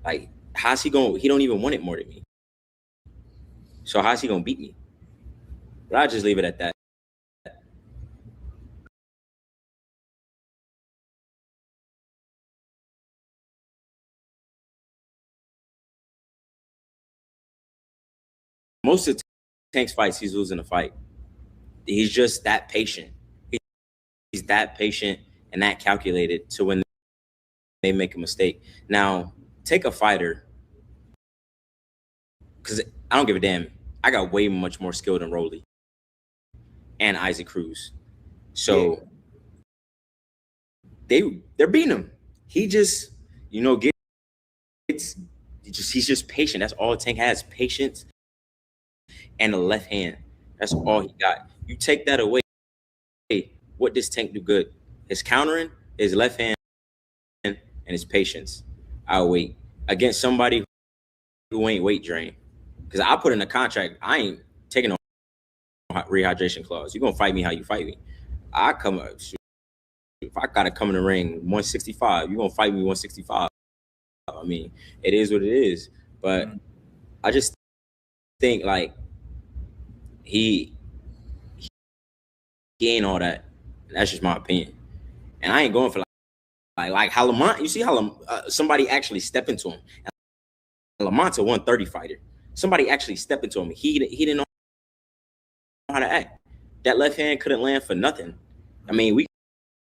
Like, how's he going? He don't even want it more than me. So how's he going to beat me? But I'll just leave it at that. Most of Tank's fights, he's losing a fight. He's just that patient. He's that patient and that calculated to when they make a mistake. Now, take a fighter, because I don't give a damn. I got way much more skill than Rolly and Isaac Cruz. So they're beating him. He just, you know, he's just patient. That's all Tank has, patience and a left hand. That's all he got. You take that away, what does Tank do good? His countering, his left hand, and his patience. I'll wait against somebody who ain't weight drained. Because I put in a contract, I ain't taking no rehydration clause. You're going to fight me how you fight me. I come up, shoot, if I got to come in the ring 165, you're going to fight me 165. I mean, it is what it is. But I just think, like, he ain't all that. That's just my opinion. And I ain't going for like how Lamont, you see how somebody actually stepped into him. And Lamont's a 130 fighter. Somebody actually stepped into him. He didn't know how to act. That left hand couldn't land for nothing. I mean, we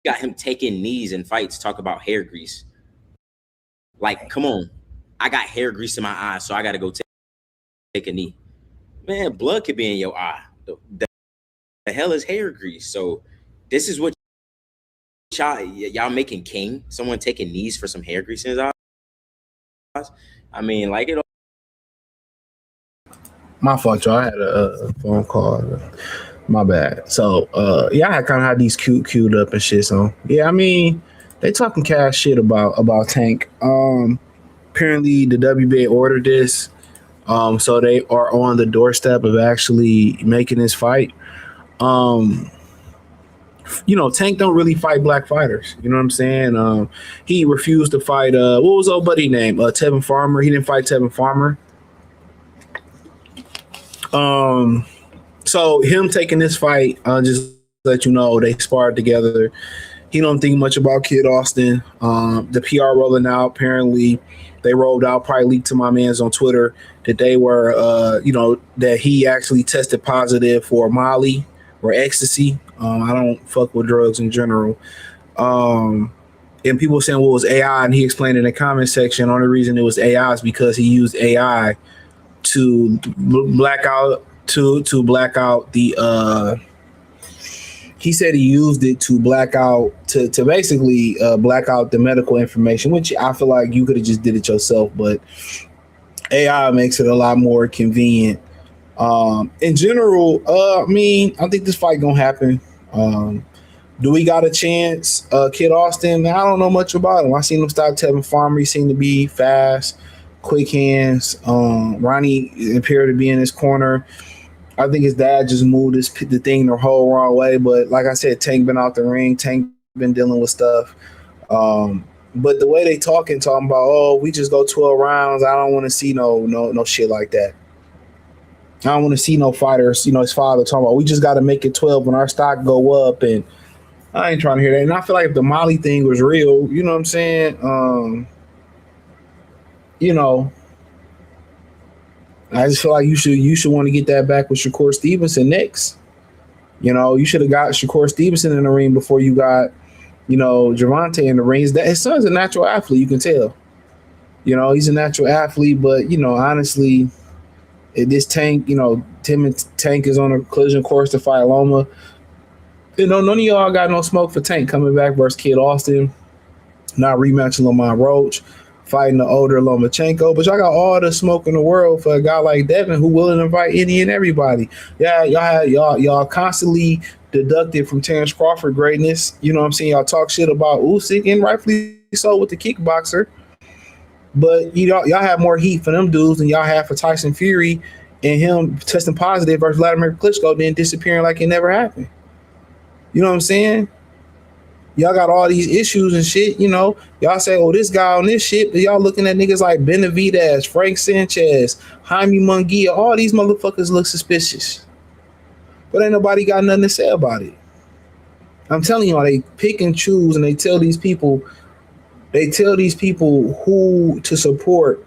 got him taking knees in fights, talk about hair grease. Like, come on. I got hair grease in my eye, so I got to go take a knee. Man, blood could be in your eye. The hell is hair grease? So this is what y'all making king? Someone taking knees for some hair grease in his eyes? I mean, like, it all. My fault, y'all. I had a phone call. My bad. So, yeah, I kind of had these queued up and shit. So, yeah, I mean, they talking cash shit about Tank. Apparently, the WBA ordered this. So they are on the doorstep of actually making this fight. You know, Tank don't really fight black fighters. You know what I'm saying? He refused to fight. What was old buddy name? Tevin Farmer. He didn't fight Tevin Farmer. So him taking this fight, just let you know, they sparred together. He don't think much about Kid Austin. The PR rolling out, apparently they rolled out, probably leaked to my mans on Twitter that they were, you know, that he actually tested positive for Molly or ecstasy. I don't fuck with drugs in general. And people saying, well, it was AI, and he explained in the comment section, only reason it was AI is because he used AI to black out the he said he used it to black out to basically black out the medical information, which I feel like you could have just did it yourself, but AI makes it a lot more convenient. In general, I mean, I think this fight gonna happen. Do we got a chance? Kid Austin, I don't know much about him. I seen him stop Tevin Farmer. He seemed to be fast, quick hands. Ronnie appeared to be in his corner. I think his dad just moved the thing the whole wrong way. But like I said, Tank been out the ring. Tank been dealing with stuff. But the way they talking about, oh, we just go 12 rounds. I don't want to see no shit like that. I don't want to see no fighters, his father talking about, we just got to make it 12 when our stock go up. And I ain't trying to hear that. And I feel like if the Molly thing was real, you know what I'm saying? I just feel like you should want to get that back with Shakur Stevenson next. You should have got Shakur Stevenson in the ring before you got, Gervonta in the ring. That his son's a natural athlete, you can tell. He's a natural athlete, but honestly, this Tank, Tim and Tank is on a collision course to fight Loma. None of y'all got no smoke for Tank coming back versus Kid Austin, not rematching Lamont Roach, fighting the older Lomachenko. But y'all got all the smoke in the world for a guy like Devin who willing to fight any and everybody. Yeah, y'all constantly deducted from Terrence Crawford greatness. You know what I'm saying? Y'all talk shit about Usyk, and rightfully so with the kickboxer. But y'all have more heat for them dudes than y'all have for Tyson Fury and him testing positive versus Vladimir Klitschko, then disappearing like it never happened. You know what I'm saying? Y'all got all these issues and shit, Y'all say, oh, this guy on this shit, but y'all looking at niggas like Benavidez, Frank Sanchez, Jaime Munguia, all these motherfuckers look suspicious. But ain't nobody got nothing to say about it. I'm telling y'all, they pick and choose, and they tell these people who to support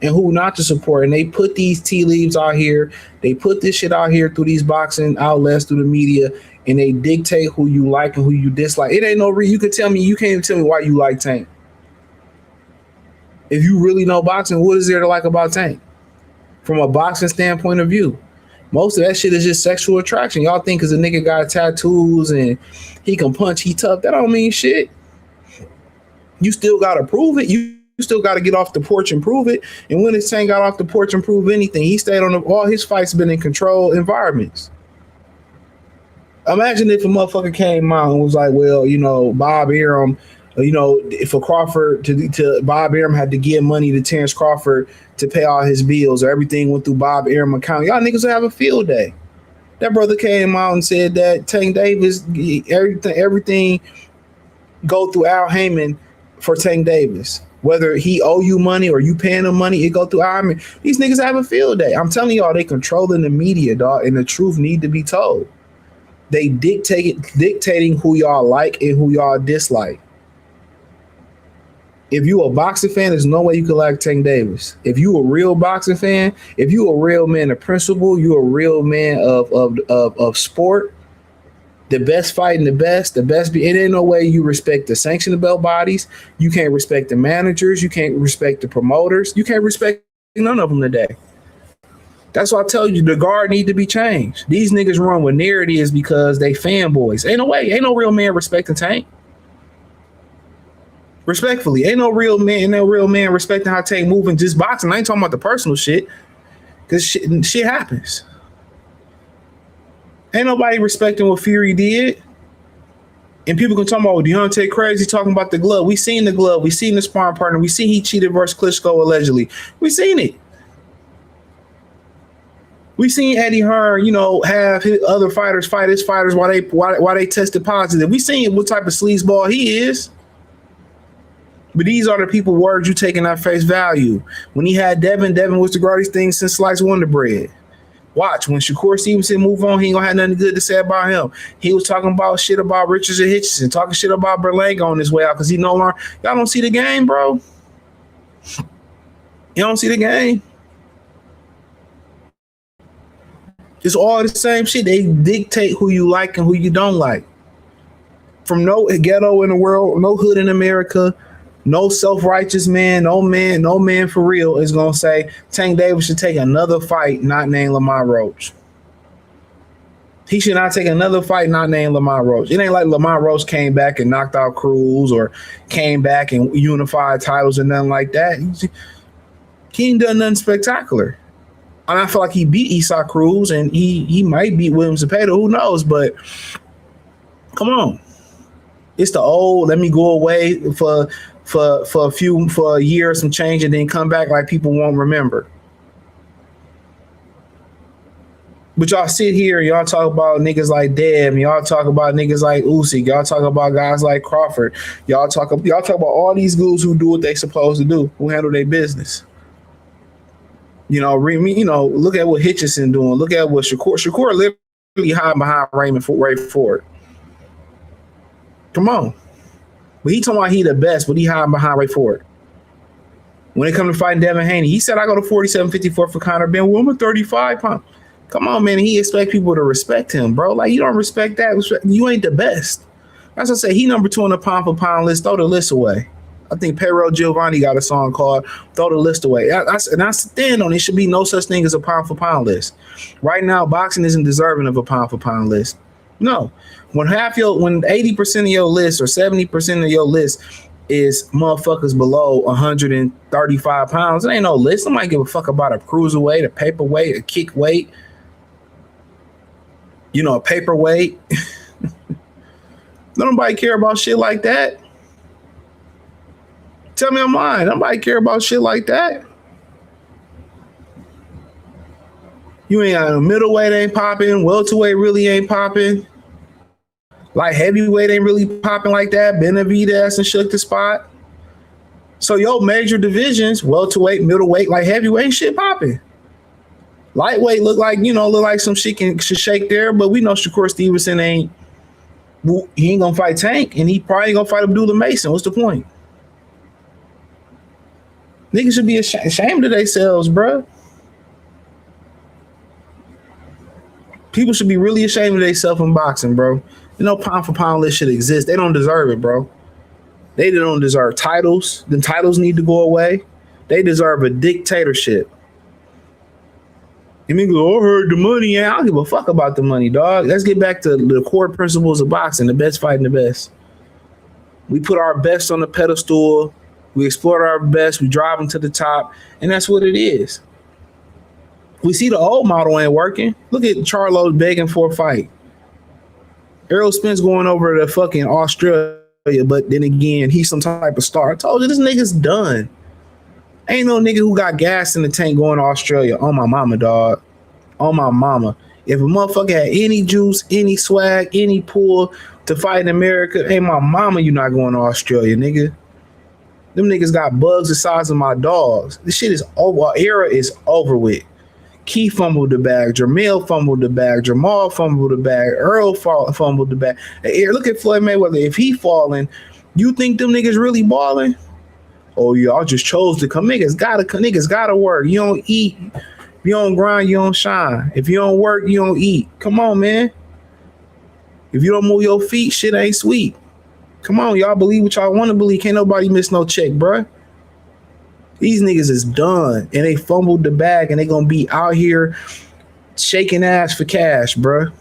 and who not to support. And they put these tea leaves out here. They put this shit out here through these boxing outlets, through the media, and they dictate who you like and who you dislike. It ain't no reason. You can't even tell me why you like Tank. If you really know boxing, what is there to like about Tank? From a boxing standpoint of view. Most of that shit is just sexual attraction. Y'all think because a nigga got tattoos and he can punch, he tough. That don't mean shit. You still got to prove it. You still got to get off the porch and prove it. And when his Tank got off the porch and prove anything, he stayed on all his fights been in controlled environments. Imagine if a motherfucker came out and was like, well, Bob Arum, for Crawford to Bob Arum had to give money to Terrence Crawford to pay all his bills, or everything went through Bob Arum account. Y'all niggas would have a field day. That brother came out and said that Tank Davis, everything go through Al Heyman for Tank Davis. Whether he owe you money or you paying him money, it go through Al Heyman. These niggas have a field day. I'm telling y'all, they controlling the media, dog, and the truth need to be told. They dictating who y'all like and who y'all dislike. If you a boxing fan, there's no way you could like Tank Davis. If you a real boxing fan, if you a real man of principle, you a real man of sport, the best fighting, the best. It ain't no way you respect the sanctioned belt bodies. You can't respect the managers. You can't respect the promoters. You can't respect none of them today. That's why I tell you, the guard need to be changed. These niggas run with narratives because they fanboys. Ain't no way. Ain't no real man respecting Tank. Respectfully, ain't no real man respecting how Tank moving just boxing. I ain't talking about the personal shit, because shit happens. Ain't nobody respecting what Fury did. And people can talk about Deontay crazy talking about the glove. We seen the glove. We seen the sparring partner. We seen he cheated versus Klitschko allegedly. We seen it. We seen Eddie Hearn, have his other fighters fight his fighters while they tested positive. We seen what type of sleazeball he is. But these are the people words you taking at face value. When he had Devin was the greatest thing since sliced Wonder Bread. Watch, when Shakur Stevenson move on, he ain't gonna have nothing good to say about him. He was talking about shit about Richards and Hitchison, talking shit about Berlanga on his way out because he no longer. Y'all don't see the game, bro. You don't see the game. It's all the same shit. They dictate who you like and who you don't like. From no ghetto in the world, no hood in America, no self-righteous man, no man for real is gonna say Tank Davis should take another fight not named Lamont Roach. He should not take another fight not named Lamont Roach. It ain't like Lamont Roach came back and knocked out Cruz or came back and unified titles or nothing like that. He ain't done nothing spectacular. And I feel like he beat Usyk Cruz and he might beat William Zepeda. Who knows? But come on. It's the old, let me go away for a year or some change and then come back like people won't remember. But y'all sit here and y'all talk about niggas like Deb, y'all talk about niggas like Usyk, y'all talk about guys like Crawford, y'all talk about all these dudes who do what they supposed to do, who handle their business. Look at what Hitchison doing. Look at what Shakur literally hiding behind Ray Ford. Come on. But he talking about he the best, but he hiding behind Ray Ford. When it comes to fighting Devin Haney, he said, I go to 47-54 for Conor Ben. Well, I'm a 35 pound. Come on, man. He expect people to respect him, bro. Like, you don't respect that. You ain't the best. As I say, he number 2 on the pound for pound list. Throw the list away. I think Pedro Giovanni got a song called Throw the List Away. I stand on it. Should be no such thing as a pound for pound list. Right now, boxing isn't deserving of a pound for pound list. No. When 80% of your list or 70% of your list is motherfuckers below 135 pounds, it ain't no list. Somebody give a fuck about a cruiserweight, a paperweight, a kick weight, a paperweight. Nobody care about shit like that. Tell me I'm lying. Nobody care about shit like that. You ain't got a middleweight ain't popping. Welterweight really ain't popping. Like heavyweight ain't really popping like that. Benavidez and shook the spot. So your major divisions, welterweight, middleweight, like heavyweight shit popping. Lightweight look like some shit can shake there, but we know Shakur Stevenson ain't gonna fight Tank, and he probably ain't gonna fight Abdullah Mason. What's the point? Niggas should be ashamed of themselves, bro. People should be really ashamed of themselves in boxing, bro. Pound for pound list should exist. They don't deserve it, bro. They don't deserve titles. Then titles need to go away. They deserve a dictatorship. And niggas, I heard the money. Yeah, I don't give a fuck about the money, dog. Let's get back to the core principles of boxing. The best fighting the best. We put our best on the pedestal. We exploit our best. We drive them to the top. And that's what it is. We see the old model ain't working. Look at Charlo begging for a fight. Errol Spence going over to fucking Australia, but then again, he's some type of star. I told you, this nigga's done. Ain't no nigga who got gas in the tank going to Australia. On my mama, dog. On my mama. If a motherfucker had any juice, any swag, any pull to fight in America, hey, my mama, you not going to Australia, nigga. Them niggas got bugs the size of my dogs. This shit is over. Our era is over with. Key fumbled the bag. Jermell fumbled the bag. Jamal fumbled the bag. Earl fumbled the bag. Hey, look at Floyd Mayweather. If he falling, you think them niggas really balling? Oh, y'all just chose to come. Niggas gotta work. You don't eat. If you don't grind, you don't shine. If you don't work, you don't eat. Come on, man. If you don't move your feet, shit ain't sweet. Come on, y'all believe what y'all want to believe. Can't nobody miss no check, bruh. These niggas is done, and they fumbled the bag, and they gonna be out here shaking ass for cash, bruh.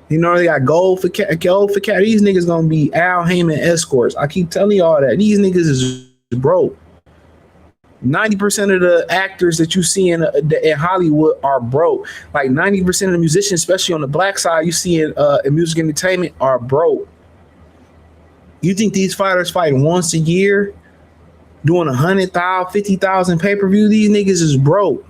They got gold for cash. These niggas gonna be Al Heyman escorts. I keep telling y'all that. These niggas is broke. 90% of the actors that you see in Hollywood are broke. Like 90% of the musicians, especially on the black side, you see in music entertainment, are broke. You think these fighters fight once a year, doing 100,000, 50,000 pay-per-view? These niggas is broke.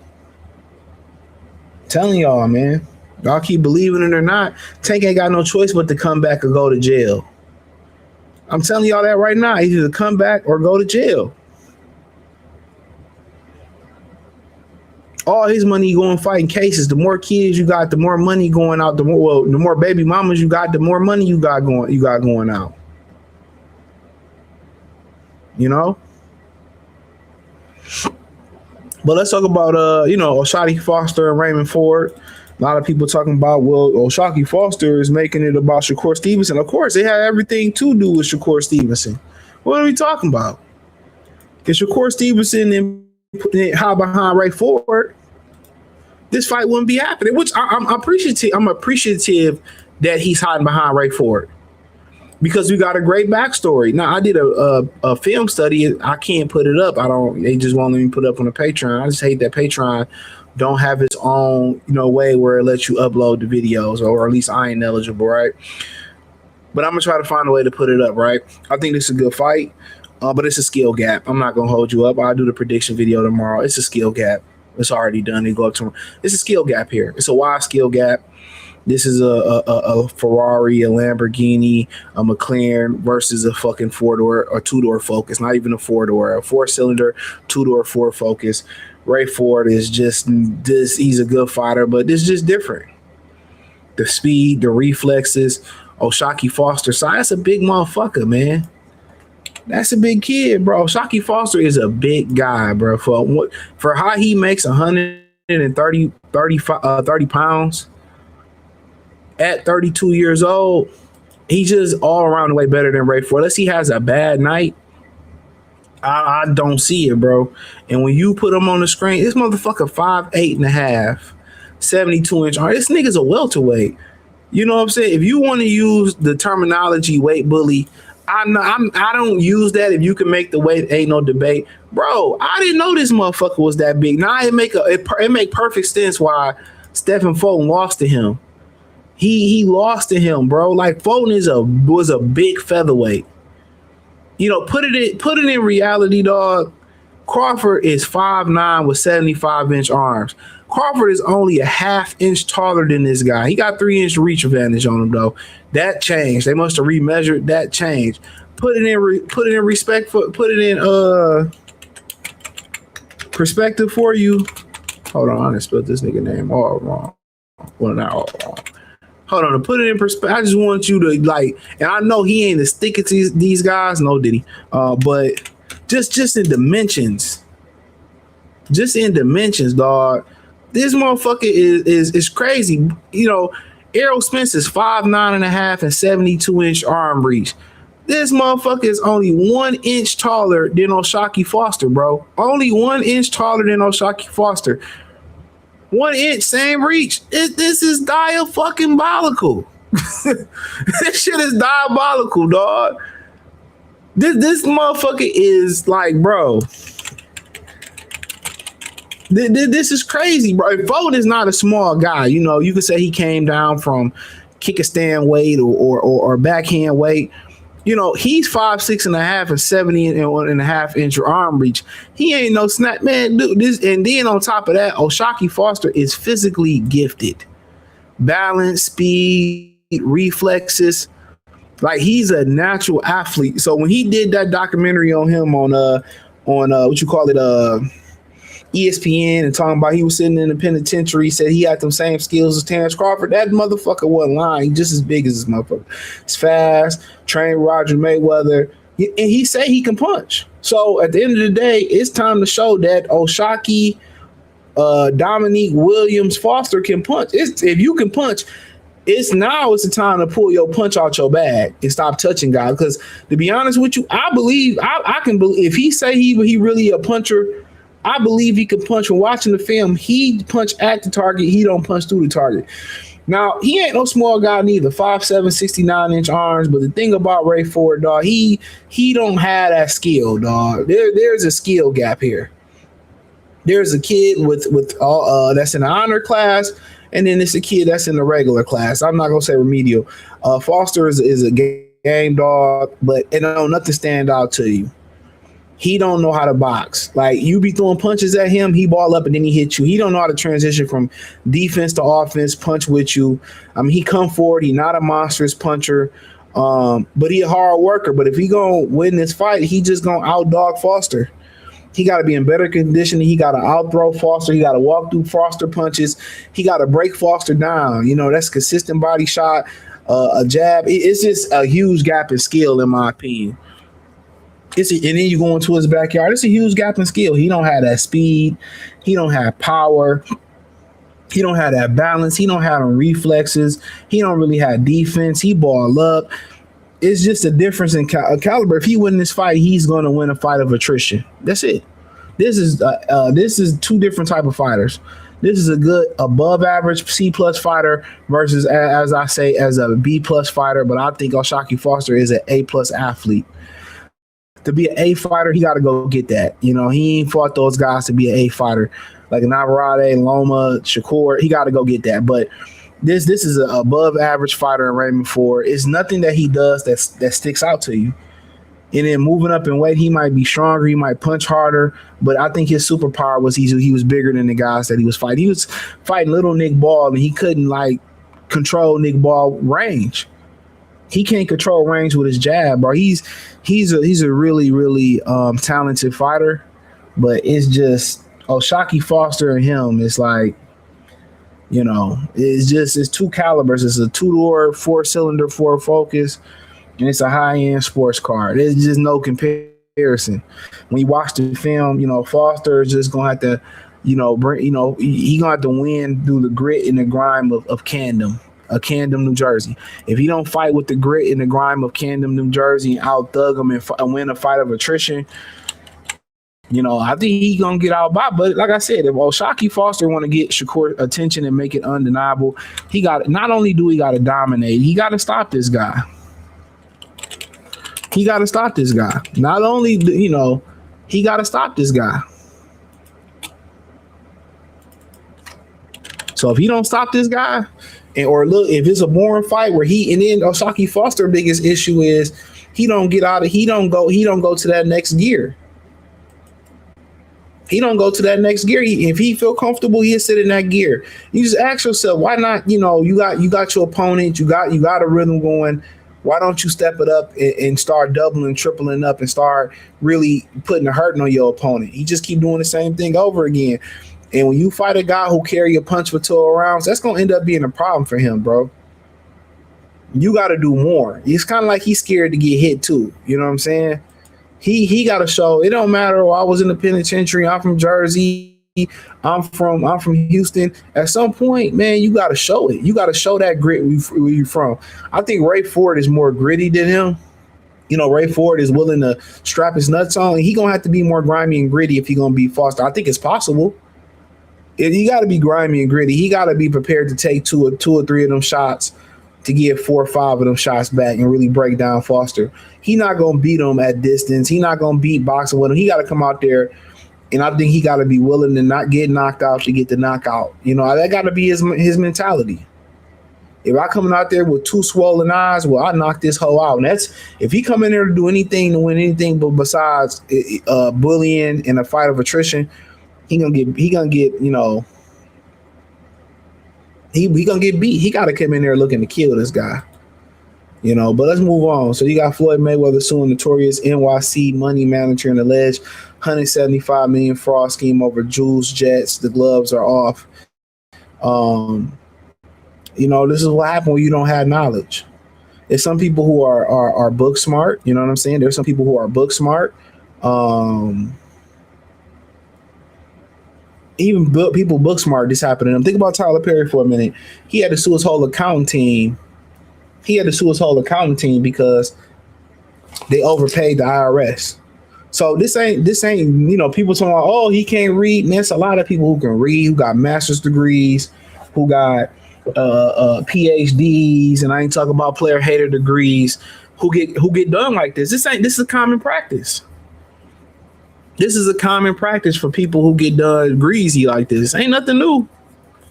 I'm telling y'all, man. Y'all keep believing it or not, Tank ain't got no choice but to come back or go to jail. I'm telling y'all that right now. Either come back or go to jail. All his money going fighting cases. The more kids you got, the more money going out. The more baby mamas you got, the more money you got going out. But let's talk about Oshadi Foster and Raymond Ford. A lot of people talking about, well, Oshadi Foster is making it about Shakur Stevenson. Of course, it had everything to do with Shakur Stevenson. What are we talking about? If Shakur Stevenson and hide behind Ray Ford, this fight wouldn't be happening. Which I'm appreciative. I'm appreciative that he's hiding behind Ray Ford, because we got a great backstory. Now, I did a film study. I can't put it up. They just won't let me put it up on the Patreon. I just hate that Patreon don't have its own, way where it lets you upload the videos, or at least I ain't eligible, right? But I'm gonna try to find a way to put it up, right? I think this is a good fight, but it's a skill gap. I'm not gonna hold you up. I'll do the prediction video tomorrow. It's a skill gap. It's already done. They go up to him. It's a skill gap here. It's a wide skill gap. This is a Ferrari, a Lamborghini, a McLaren versus a fucking 4-door or 2-door Focus. Not even a 4-door, a 4-cylinder, 2-door Ford Focus. Ray Ford is just this. He's a good fighter, but it's just different. The speed, the reflexes. Shockey Foster, so that's a big motherfucker, man. That's a big kid, bro. Shockey Foster is a big guy, bro. For how he makes 130 pounds at 32 years old, he's just all around the way better than Ray Ford. Unless he has a bad night, I don't see it, bro. And when you put him on the screen, this motherfucker 5'8.5", 72-inch arm. This nigga's a welterweight. You know what I'm saying? If you want to use the terminology weight bully, I don't use that. If you can make the weight, ain't no debate, bro. I didn't know this motherfucker was that big. Now it make perfect sense why Stephen Fulton lost to him. He lost to him, bro. Like Fulton was a big featherweight. You know, put it in reality, dog. Crawford is 5'9" with 75-inch arms. Crawford is only a half-inch taller than this guy. He got 3-inch reach advantage on him, though. That changed. They must have remeasured. That changed. Put it in perspective for you. Hold on, I done spelled this nigga name all wrong. Well, not all wrong. Hold on, to put it in perspective, I just want you to and I know he ain't as thick as these guys. No, did he? But just in dimensions. Just in dimensions, dog. This motherfucker is crazy. You know, Errol Spence is 5'9.5" and 72-inch arm reach. This motherfucker is only 1 inch taller than Shockey Foster, bro. Only 1 inch taller than Shockey Foster. 1 inch, same reach. This is diabolical. This shit is diabolical, dog. This motherfucker is like, bro. This is crazy, bro. Fulton is not a small guy. You know, you could say he came down from kickstand weight or backhand weight. You know, he's 5'6.5" and 70.5-inch arm reach. He ain't no snap, man. Dude, and then on top of that, Shockey Foster is physically gifted. Balance, speed, reflexes. Like, he's a natural athlete. So when he did that documentary on him on what you call it, ESPN, and talking about he was sitting in the penitentiary, said he had them same skills as Terrence Crawford. That motherfucker wasn't lying. He's just as big as this motherfucker. He's fast, trained Roger Mayweather, and he say he can punch. So at the end of the day, it's time to show that Shockey, Dominique Williams Foster can punch. If you can punch, it's the time to pull your punch out your bag and stop touching guys. Because to be honest with you, I believe I can believe if he say he really a puncher. I believe he can punch. When watching the film, he punch at the target. He don't punch through the target. Now, he ain't no small guy neither. 5'7", 69-inch arms. But the thing about Ray Ford, dog, he don't have that skill, dog. There's a skill gap here. There's a kid with that's in the honor class, and then it's a kid that's in the regular class. I'm not gonna say remedial. Foster is a game dog, but it don't nothing stand out to you. He don't know how to box. Like, you be throwing punches at him, he ball up and then he hit you. He don't know how to transition from defense to offense, punch with you. I mean, he come forward. He not a monstrous puncher, but he a hard worker. But if he gonna win this fight, he just gonna outdog Foster. He got to be in better condition. He got to outthrow Foster. He got to walk through Foster punches. He got to break Foster down. You know, that's consistent body shot, a jab. It's just a huge gap in skill, in my opinion. And then you go into his backyard. It's a huge gap in skill. He don't have that speed. He don't have power. He don't have that balance. He don't have them reflexes. He don't really have defense. He ball up. It's just a difference in caliber. If he win this fight, he's going to win a fight of attrition. That's it. This is two different type of fighters. This is a good above average C+ fighter versus, as I say, as a B+ fighter. But I think Shockey Foster is an A+ athlete. To be an A fighter, he got to go get that. You know, he ain't fought those guys to be an A fighter. Like Navarrete, Loma, Shakur, he got to go get that. But this is an above average fighter in Raymond Ford. It's nothing that he does that sticks out to you. And then moving up in weight, he might be stronger, he might punch harder, but I think his superpower was he was bigger than the guys that he was fighting. He was fighting little Nick Ball, and he couldn't like control Nick Ball range. He can't control range with his jab, bro. He's a really, really talented fighter, but it's just Shockey Foster and him. It's like, you know, it's two calibers. It's a 2-door, 4-cylinder, 4-focus. And it's a high-end sports car. There's just no comparison. When you watch the film, you know, Foster is just gonna have to, you know, he gonna have to win through the grit and the grime of Camden, Camden, New Jersey. If he don't fight with the grit and the grime of Camden, New Jersey, and out-thug him and win a fight of attrition, you know, I think he gonna get out by. But like I said, if Shockey Foster want to get Shakur attention and make it undeniable, he got not only do he got to dominate, he got to stop this guy. He got to stop this guy. Not only, you know, he got to stop this guy. So if he don't stop this guy, or look, if it's a boring fight where and then Shockey Foster's biggest issue is he don't go to that next gear. He don't go to that next gear. If he feel comfortable, he'll sit in that gear. You just ask yourself, why not? You know, you got your opponent, you got a rhythm going. Why don't you step it up and start doubling, tripling up, and start really putting a hurting on your opponent? He just keep doing the same thing over again. And when you fight a guy who carry a punch for 12 rounds, that's going to end up being a problem for him, bro. You got to do more. It's kind of like he's scared to get hit too. You know what I'm saying? He got to show. It don't matter. I was in the penitentiary. I'm from Jersey. I'm from Houston. At some point, man, you got to show it. You got to show that grit where you from. I think Ray Ford is more gritty than him. You know, Ray Ford is willing to strap his nuts on. He gonna have to be more grimy and gritty if he gonna beat Foster. I think it's possible. He got to be grimy and gritty. He got to be prepared to take two or three of them shots to get 4 or 5 of them shots back and really break down Foster. He not gonna beat him at distance. He not gonna beat boxing with him. He got to come out there. And I think he got to be willing to not get knocked out to get the knockout. You know, that got to be his mentality. If I coming out there with 2 swollen eyes, well, I knock this hoe out. And that's if he come in there to do anything to win anything but besides bullying and a fight of attrition, he gonna get you know, he gonna get beat. He got to come in there looking to kill this guy. You know, but let's move on. So you got Floyd Mayweather suing notorious NYC money manager and alleged $175 million fraud scheme over jewels, jets. The gloves are off. You know, this is what happened when you don't have knowledge. There's some people who are book smart. You know what I'm saying? There's some people who are book smart. Even people book smart, this happened to them. Think about Tyler Perry for a minute. He had to sue his whole accounting team. Because they overpaid the IRS. So this ain't, you know, people talking about, oh, he can't read. Man, it's a lot of people who can read, who got master's degrees, who got PhDs, and I ain't talking about player hater degrees, who get done like this. This is a common practice. This is a common practice for people who get done greasy like this. Ain't nothing new.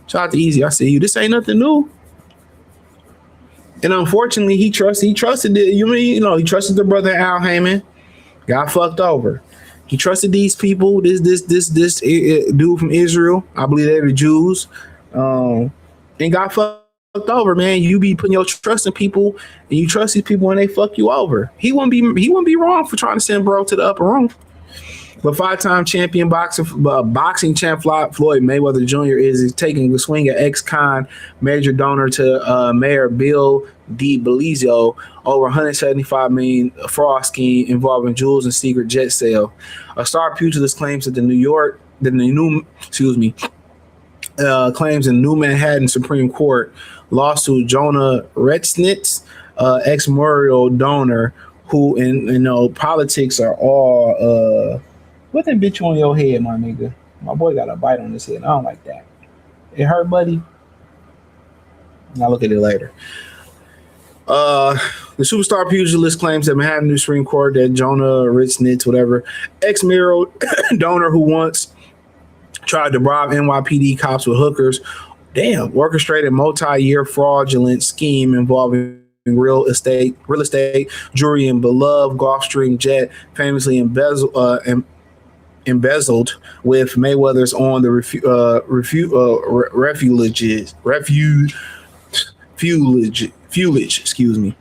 Shout out to Easy. I see you. This ain't nothing new. And unfortunately, he trusted he trusted the brother Al Heyman, got fucked over. He trusted these people, this dude from Israel, I believe they're the Jews, and got fucked over, man. You be putting your trust in people, and you trust these people, and they fuck you over. He wouldn't be wrong for trying to send bro to the upper room. But 5-time champion boxing champ Floyd Mayweather Jr. is taking a swing at ex-con major donor to Mayor Bill de Blasio over $175 million fraud scheme involving jewels and secret jet sale. A star pugilist claims that claims in New Manhattan Supreme Court lawsuit Jonah Retznitz, ex-Muriel donor, who in politics are all what that bitch on your head, my nigga? My boy got a bite on his head. I don't like that. It hurt, buddy. I'll look at it later. The superstar pugilist claims that Manhattan Supreme Court that Jonah Retznitz, whatever, ex-Muriel donor who once tried to bribe NYPD cops with hookers, orchestrated multi-year fraudulent scheme involving real estate, jewelry, and beloved Gulfstream jet, famously embezzled with Mayweather's on the refuge, excuse me.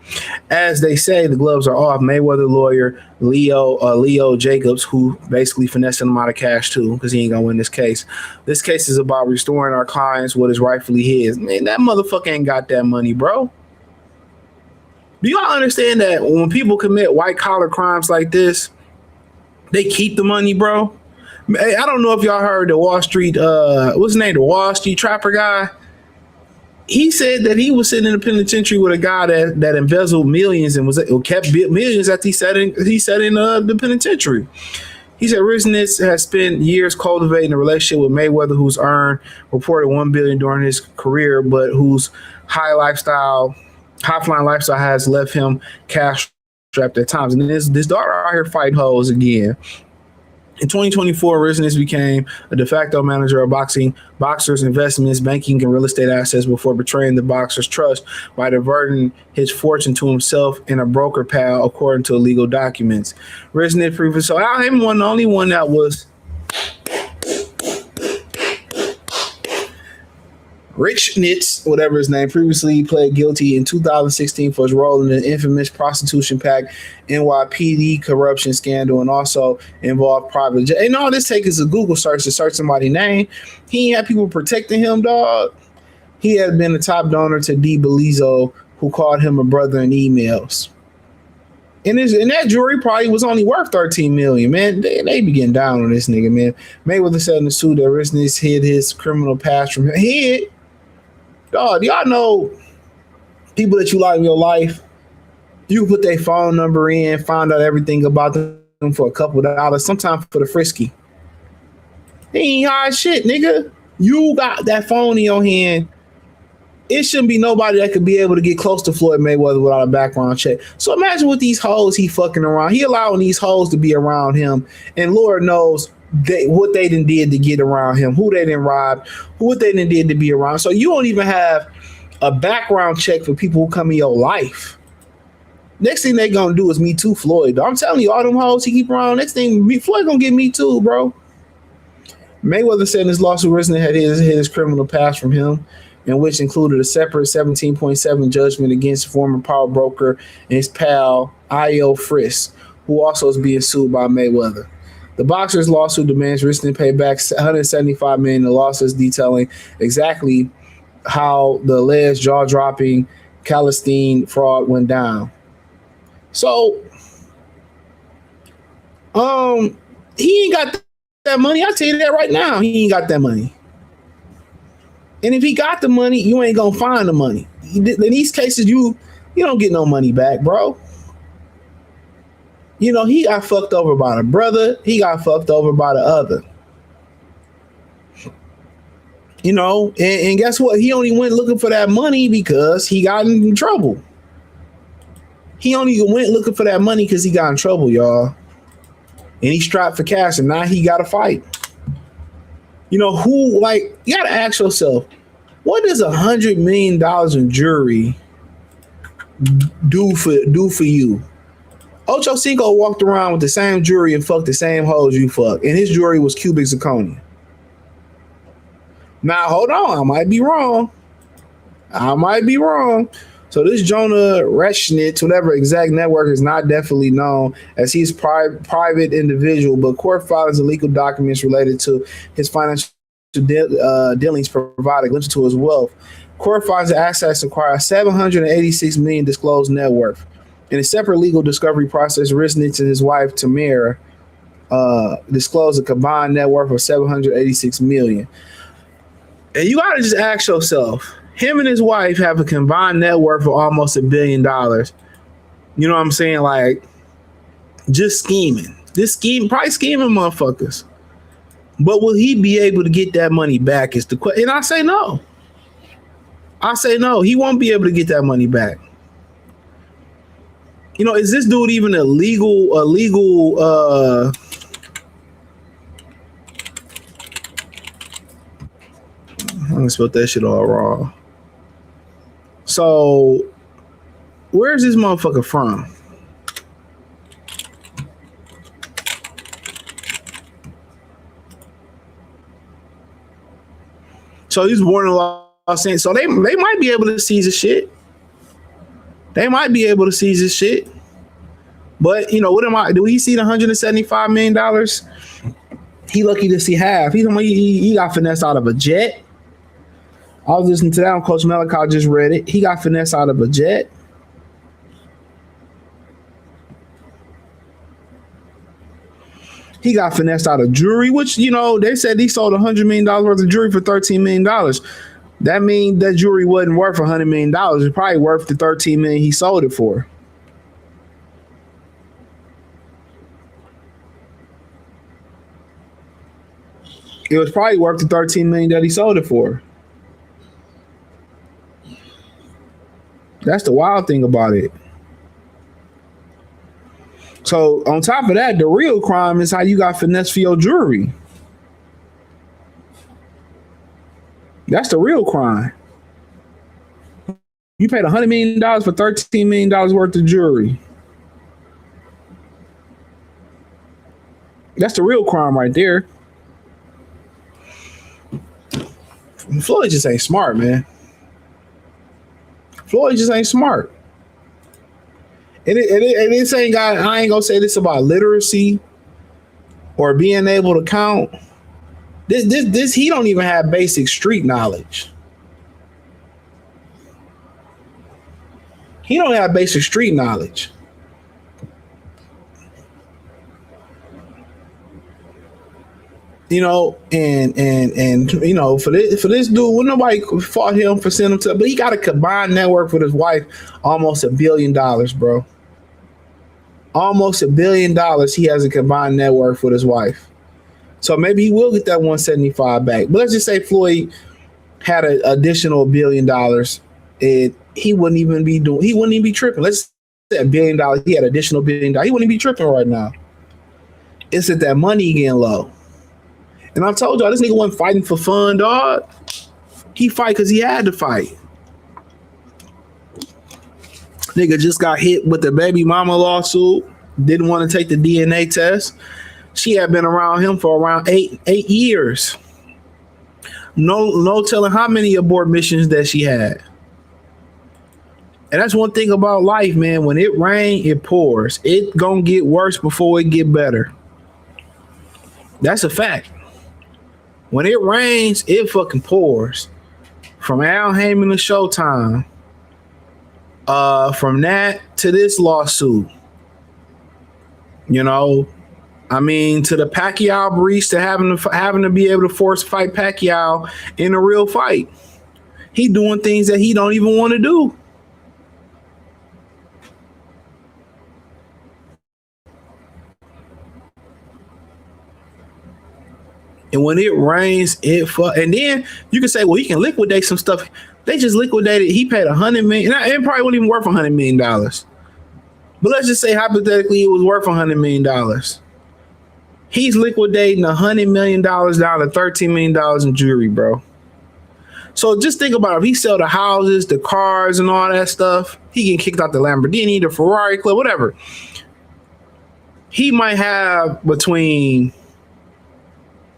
As they say, the gloves are off. Mayweather lawyer Leo Jacobs, who basically finessing him out of cash too, because he ain't gonna win this case. This case is about restoring our clients what is rightfully his. Man, that motherfucker ain't got that money, bro. Do y'all understand that when people commit white collar crimes like this, they keep the money, bro? I don't know if y'all heard the Wall Street, what's his name, the Wall Street Trapper guy. He said that he was sitting in the penitentiary with a guy that embezzled millions and kept millions after he sat in the penitentiary. He said Risnitz has spent years cultivating a relationship with Mayweather, who's earned reported $1 billion during his career, but whose high flying lifestyle has left him cash strapped at times. And this daughter out here fighting hoes again. In 2024, Risnitz became a de facto manager of boxers' investments, banking, and real estate assets before betraying the boxers' trust by diverting his fortune to himself and a broker pal, according to legal documents. Risnitz previously, so I'm the only one that was Rich Nitz, whatever his name, previously pled guilty in 2016 for his role in the infamous prostitution pact NYPD corruption scandal, and also involved private jet. And all this take is a Google search to search somebody's name. He had people protecting him, dog. He had been a top donor to D. Belizzo, who called him a brother in emails. And that jewelry probably was only worth $13 million, man. They be getting down on this nigga, man. Mayweather said in the suit that Risnitz hid his criminal past from him. Dog, do y'all know people that you like in your life? You put their phone number in, find out everything about them for a couple of dollars, sometimes for the frisky. They ain't hard shit, nigga. You got that phone in your hand. It shouldn't be nobody that could be able to get close to Floyd Mayweather without a background check. So imagine with these hoes he fucking around. He allowing these hoes to be around him, and Lord knows what they done did to get around him, who they done robbed, what they done did to be around. So you don't even have a background check for people who come in your life. Next thing they gonna do is Me Too Floyd. I'm telling you, all them hoes he keep around, next thing Floyd gonna get Me Too, bro. Mayweather said in his lawsuit, Risnitz had his criminal past from him, in which included a separate 17.7 judgment against former power broker and his pal I.O. Frisk, who also is being sued by Mayweather. The boxer's lawsuit demands Risnitz pay back $175 million in losses, detailing exactly how the alleged jaw-dropping Calistine fraud went down. So, he ain't got that money. I'll tell you that right now. He ain't got that money. And if he got the money, you ain't gonna find the money. In these cases, you don't get no money back, bro. You know, he got fucked over by the brother. He got fucked over by the other. You know, and guess what? He only went looking for that money because he got in trouble. He only went looking for that money because he got in trouble, y'all. And he strapped for cash, and now he got to fight. You know, you got to ask yourself, what does $100 million in jewelry do for you? Ocho Cinco walked around with the same jewelry and fucked the same hoes you fuck, and his jewelry was cubic zirconia. Now, hold on, I might be wrong. So this Jonah Risnitz, whatever exact network, is not definitely known, as he's private individual, but court filings and legal documents related to his financial dealings provide a glimpse to his wealth. Court finds the assets acquire $786 million disclosed net worth. In a separate legal discovery process, Risnitz and his wife Tamara disclosed a combined net worth of $786 million. And you gotta just ask yourself, him and his wife have a combined net worth of almost $1 billion. You know what I'm saying? Like, just scheming. Probably scheming motherfuckers. But will he be able to get that money back is the question. And I say no. He won't be able to get that money back. You know, is this dude even a legal I'm gonna spell that shit all wrong. So Where's this motherfucker from? So he's born in Los Angeles. So they might be able to seize his shit. They might be able to seize his shit. But, you know, do we see the $175 million? He lucky to see half. He got finessed out of a jet. I was listening to that on Coach Malachi, just read it. He got finessed out of a jet. He got finessed out of jewelry, which, you know, they said he sold $100 million worth of jewelry for $13 million. That means that jewelry wasn't worth $100 million. It's probably worth the $13 million he sold it for. It was probably worth the $13 million that he sold it for. That's the wild thing about it. So on top of that, the real crime is how you got finesse for your jewelry. That's the real crime. You paid $100 million for $13 million worth of jewelry. That's the real crime right there. Floyd just ain't smart, man. Floyd just ain't smart. And this ain't got, I ain't gonna say this about literacy or being able to count. This he don't even have basic street knowledge. He don't have basic street knowledge. You know, and you know, for this dude, well, nobody fought him for sending him to, but he got a combined network with his wife, almost $1 billion, bro. Almost $1 billion he has a combined net worth with his wife. So maybe he will get that 175 back. But let's just say Floyd had an additional $1 billion and he wouldn't even be tripping. Let's say $1 billion, he had additional $1 billion. He wouldn't be tripping right now. It's that money getting low. And I told y'all, this nigga wasn't fighting for fun, dog. He fight because he had to fight. Nigga just got hit with the baby mama lawsuit. Didn't want to take the DNA test. She had been around him for around eight years. No telling how many abort missions that she had. And that's one thing about life, man. When it rains, it pours. It gonna get worse before it get better. That's a fact. When it rains, it fucking pours. From Al Heyman to Showtime. From that to this lawsuit. You know, I mean, to the Pacquiao breach, to having to be able to force fight Pacquiao in a real fight. He doing things that he don't even want to do. And when it rains, and then you can say, well, he can liquidate some stuff. They just liquidated. He paid $100 million. And it probably wasn't even worth $100 million. But let's just say hypothetically it was worth $100 million. He's liquidating $100 million down to $13 million in jewelry, bro. So just think about it. If he sell the houses, the cars, and all that stuff, he getting kicked out the Lamborghini, the Ferrari club, whatever. He might have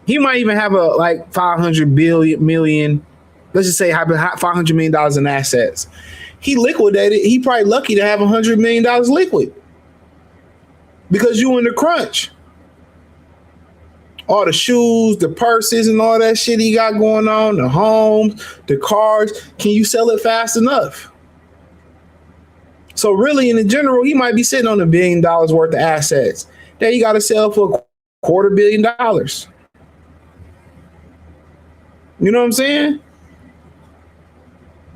he might even have like 500 million. Let's just say $500 million in assets. He liquidated. He probably lucky to have $100 million liquid because you in the crunch. All the shoes, the purses, and all that shit he got going on, the homes, the cars. Can you sell it fast enough? So really, in the general, he might be sitting on $1 billion worth of assets that he got to sell for $250 million. You know what I'm saying?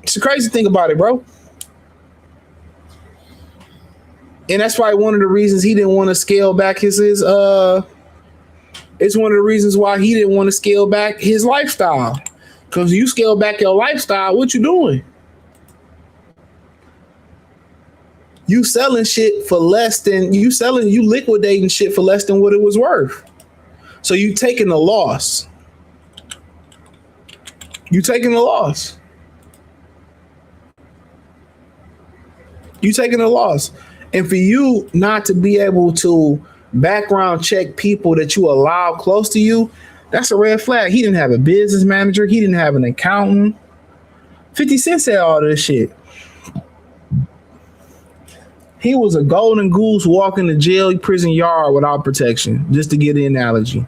It's the crazy thing about it, bro. And that's probably one of the reasons he didn't want to scale back it's one of the reasons why he didn't want to scale back his lifestyle. Because you scale back your lifestyle, what you doing? You selling shit for less than you liquidating shit for less than what it was worth. So you taking the loss. You taking a loss. And for you not to be able to background check people that you allow close to you, that's a red flag. He didn't have a business manager. He didn't have an accountant. 50 Cent said all this shit. He was a golden goose walking the jail prison yard without protection, just to get the analogy.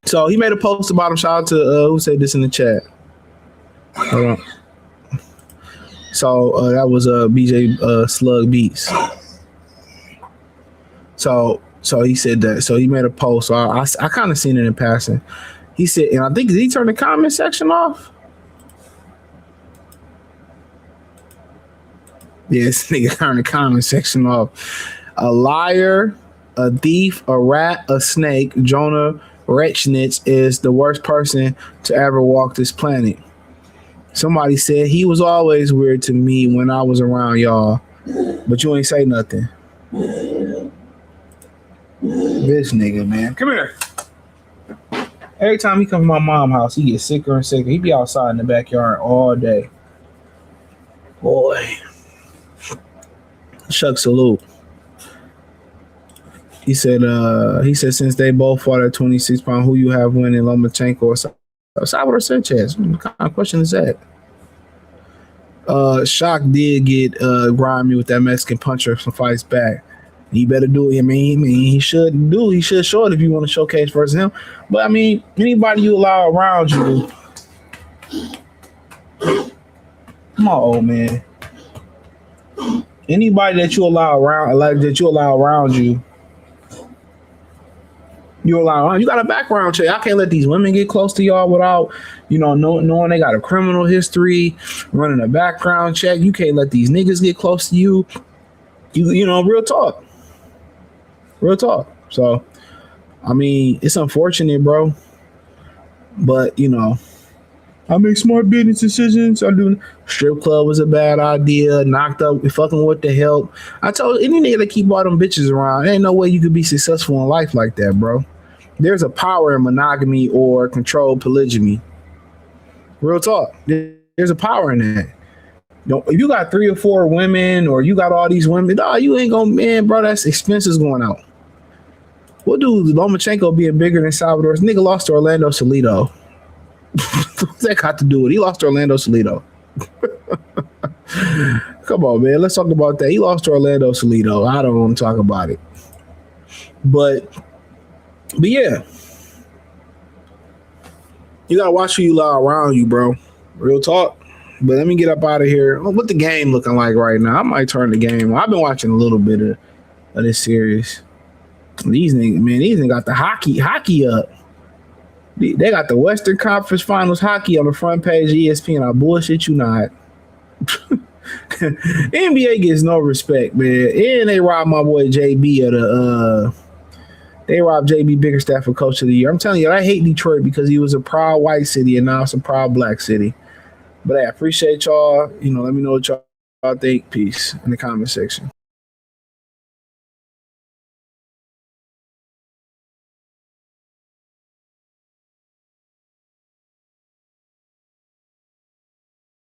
So he made a post about him. Shout out to who said this in the chat. Hold on. So that was BJ Slug Beats. So he said that. So he made a post. So I kind of seen it in passing. He said, and I think, did he turn the comment section off? Yeah, this nigga turned the comment section off. A liar, a thief, a rat, a snake, Jonah Rechnitz is the worst person to ever walk this planet. Somebody said he was always weird to me when I was around y'all, but you ain't say nothing. This nigga, man. Come here. Every time he comes to my mom's house, he gets sicker and sicker. He be outside in the backyard all day. Boy. Chuck salute. He said since they both fought at 26 pounds, who you have winning, Lomachenko or Salvador Sanchez? What kind of question is that? Shock did get grimy with that Mexican puncher some fights back. He better do it. I mean, he should show it if you want to showcase versus him. But I mean, anybody you allow around you, come on, old man. Anybody that you allow around you, you got a background check. I can't let these women get close to y'all without, knowing they got a criminal history, running a background check. You can't let these niggas get close to you. Real talk. So, I mean, it's unfortunate, bro. But, I make smart business decisions. I do. Strip club was a bad idea. Knocked up, fucking with the help. I told any nigga that keep all them bitches around, ain't no way you could be successful in life like that, bro. There's a power in monogamy or controlled polygamy. Real talk. There's a power in that. If you got 3 or 4 women, or you got all these women, you ain't gonna, man, bro. That's expenses going out. What do Lomachenko being bigger than Salvador? This nigga lost to Orlando Salido. What's that got to do with it? He lost to Orlando Salido. Come on, man. Let's talk about that. He lost to Orlando Salido. I don't want to talk about it. But yeah. You got to watch who you allow around you, bro. Real talk. But let me get up out of here. What the game looking like right now? I might turn the game. I've been watching a little bit of this series. These niggas got the hockey up. They got the Western Conference Finals hockey on the front page of ESPN. I bullshit you not. NBA gets no respect, man. And they robbed my boy JB of they robbed JB Bickerstaff for Coach of the Year. I'm telling you, I hate Detroit because he was a proud white city and now it's a proud black city. But I appreciate y'all. Let me know what y'all think. Peace in the comment section.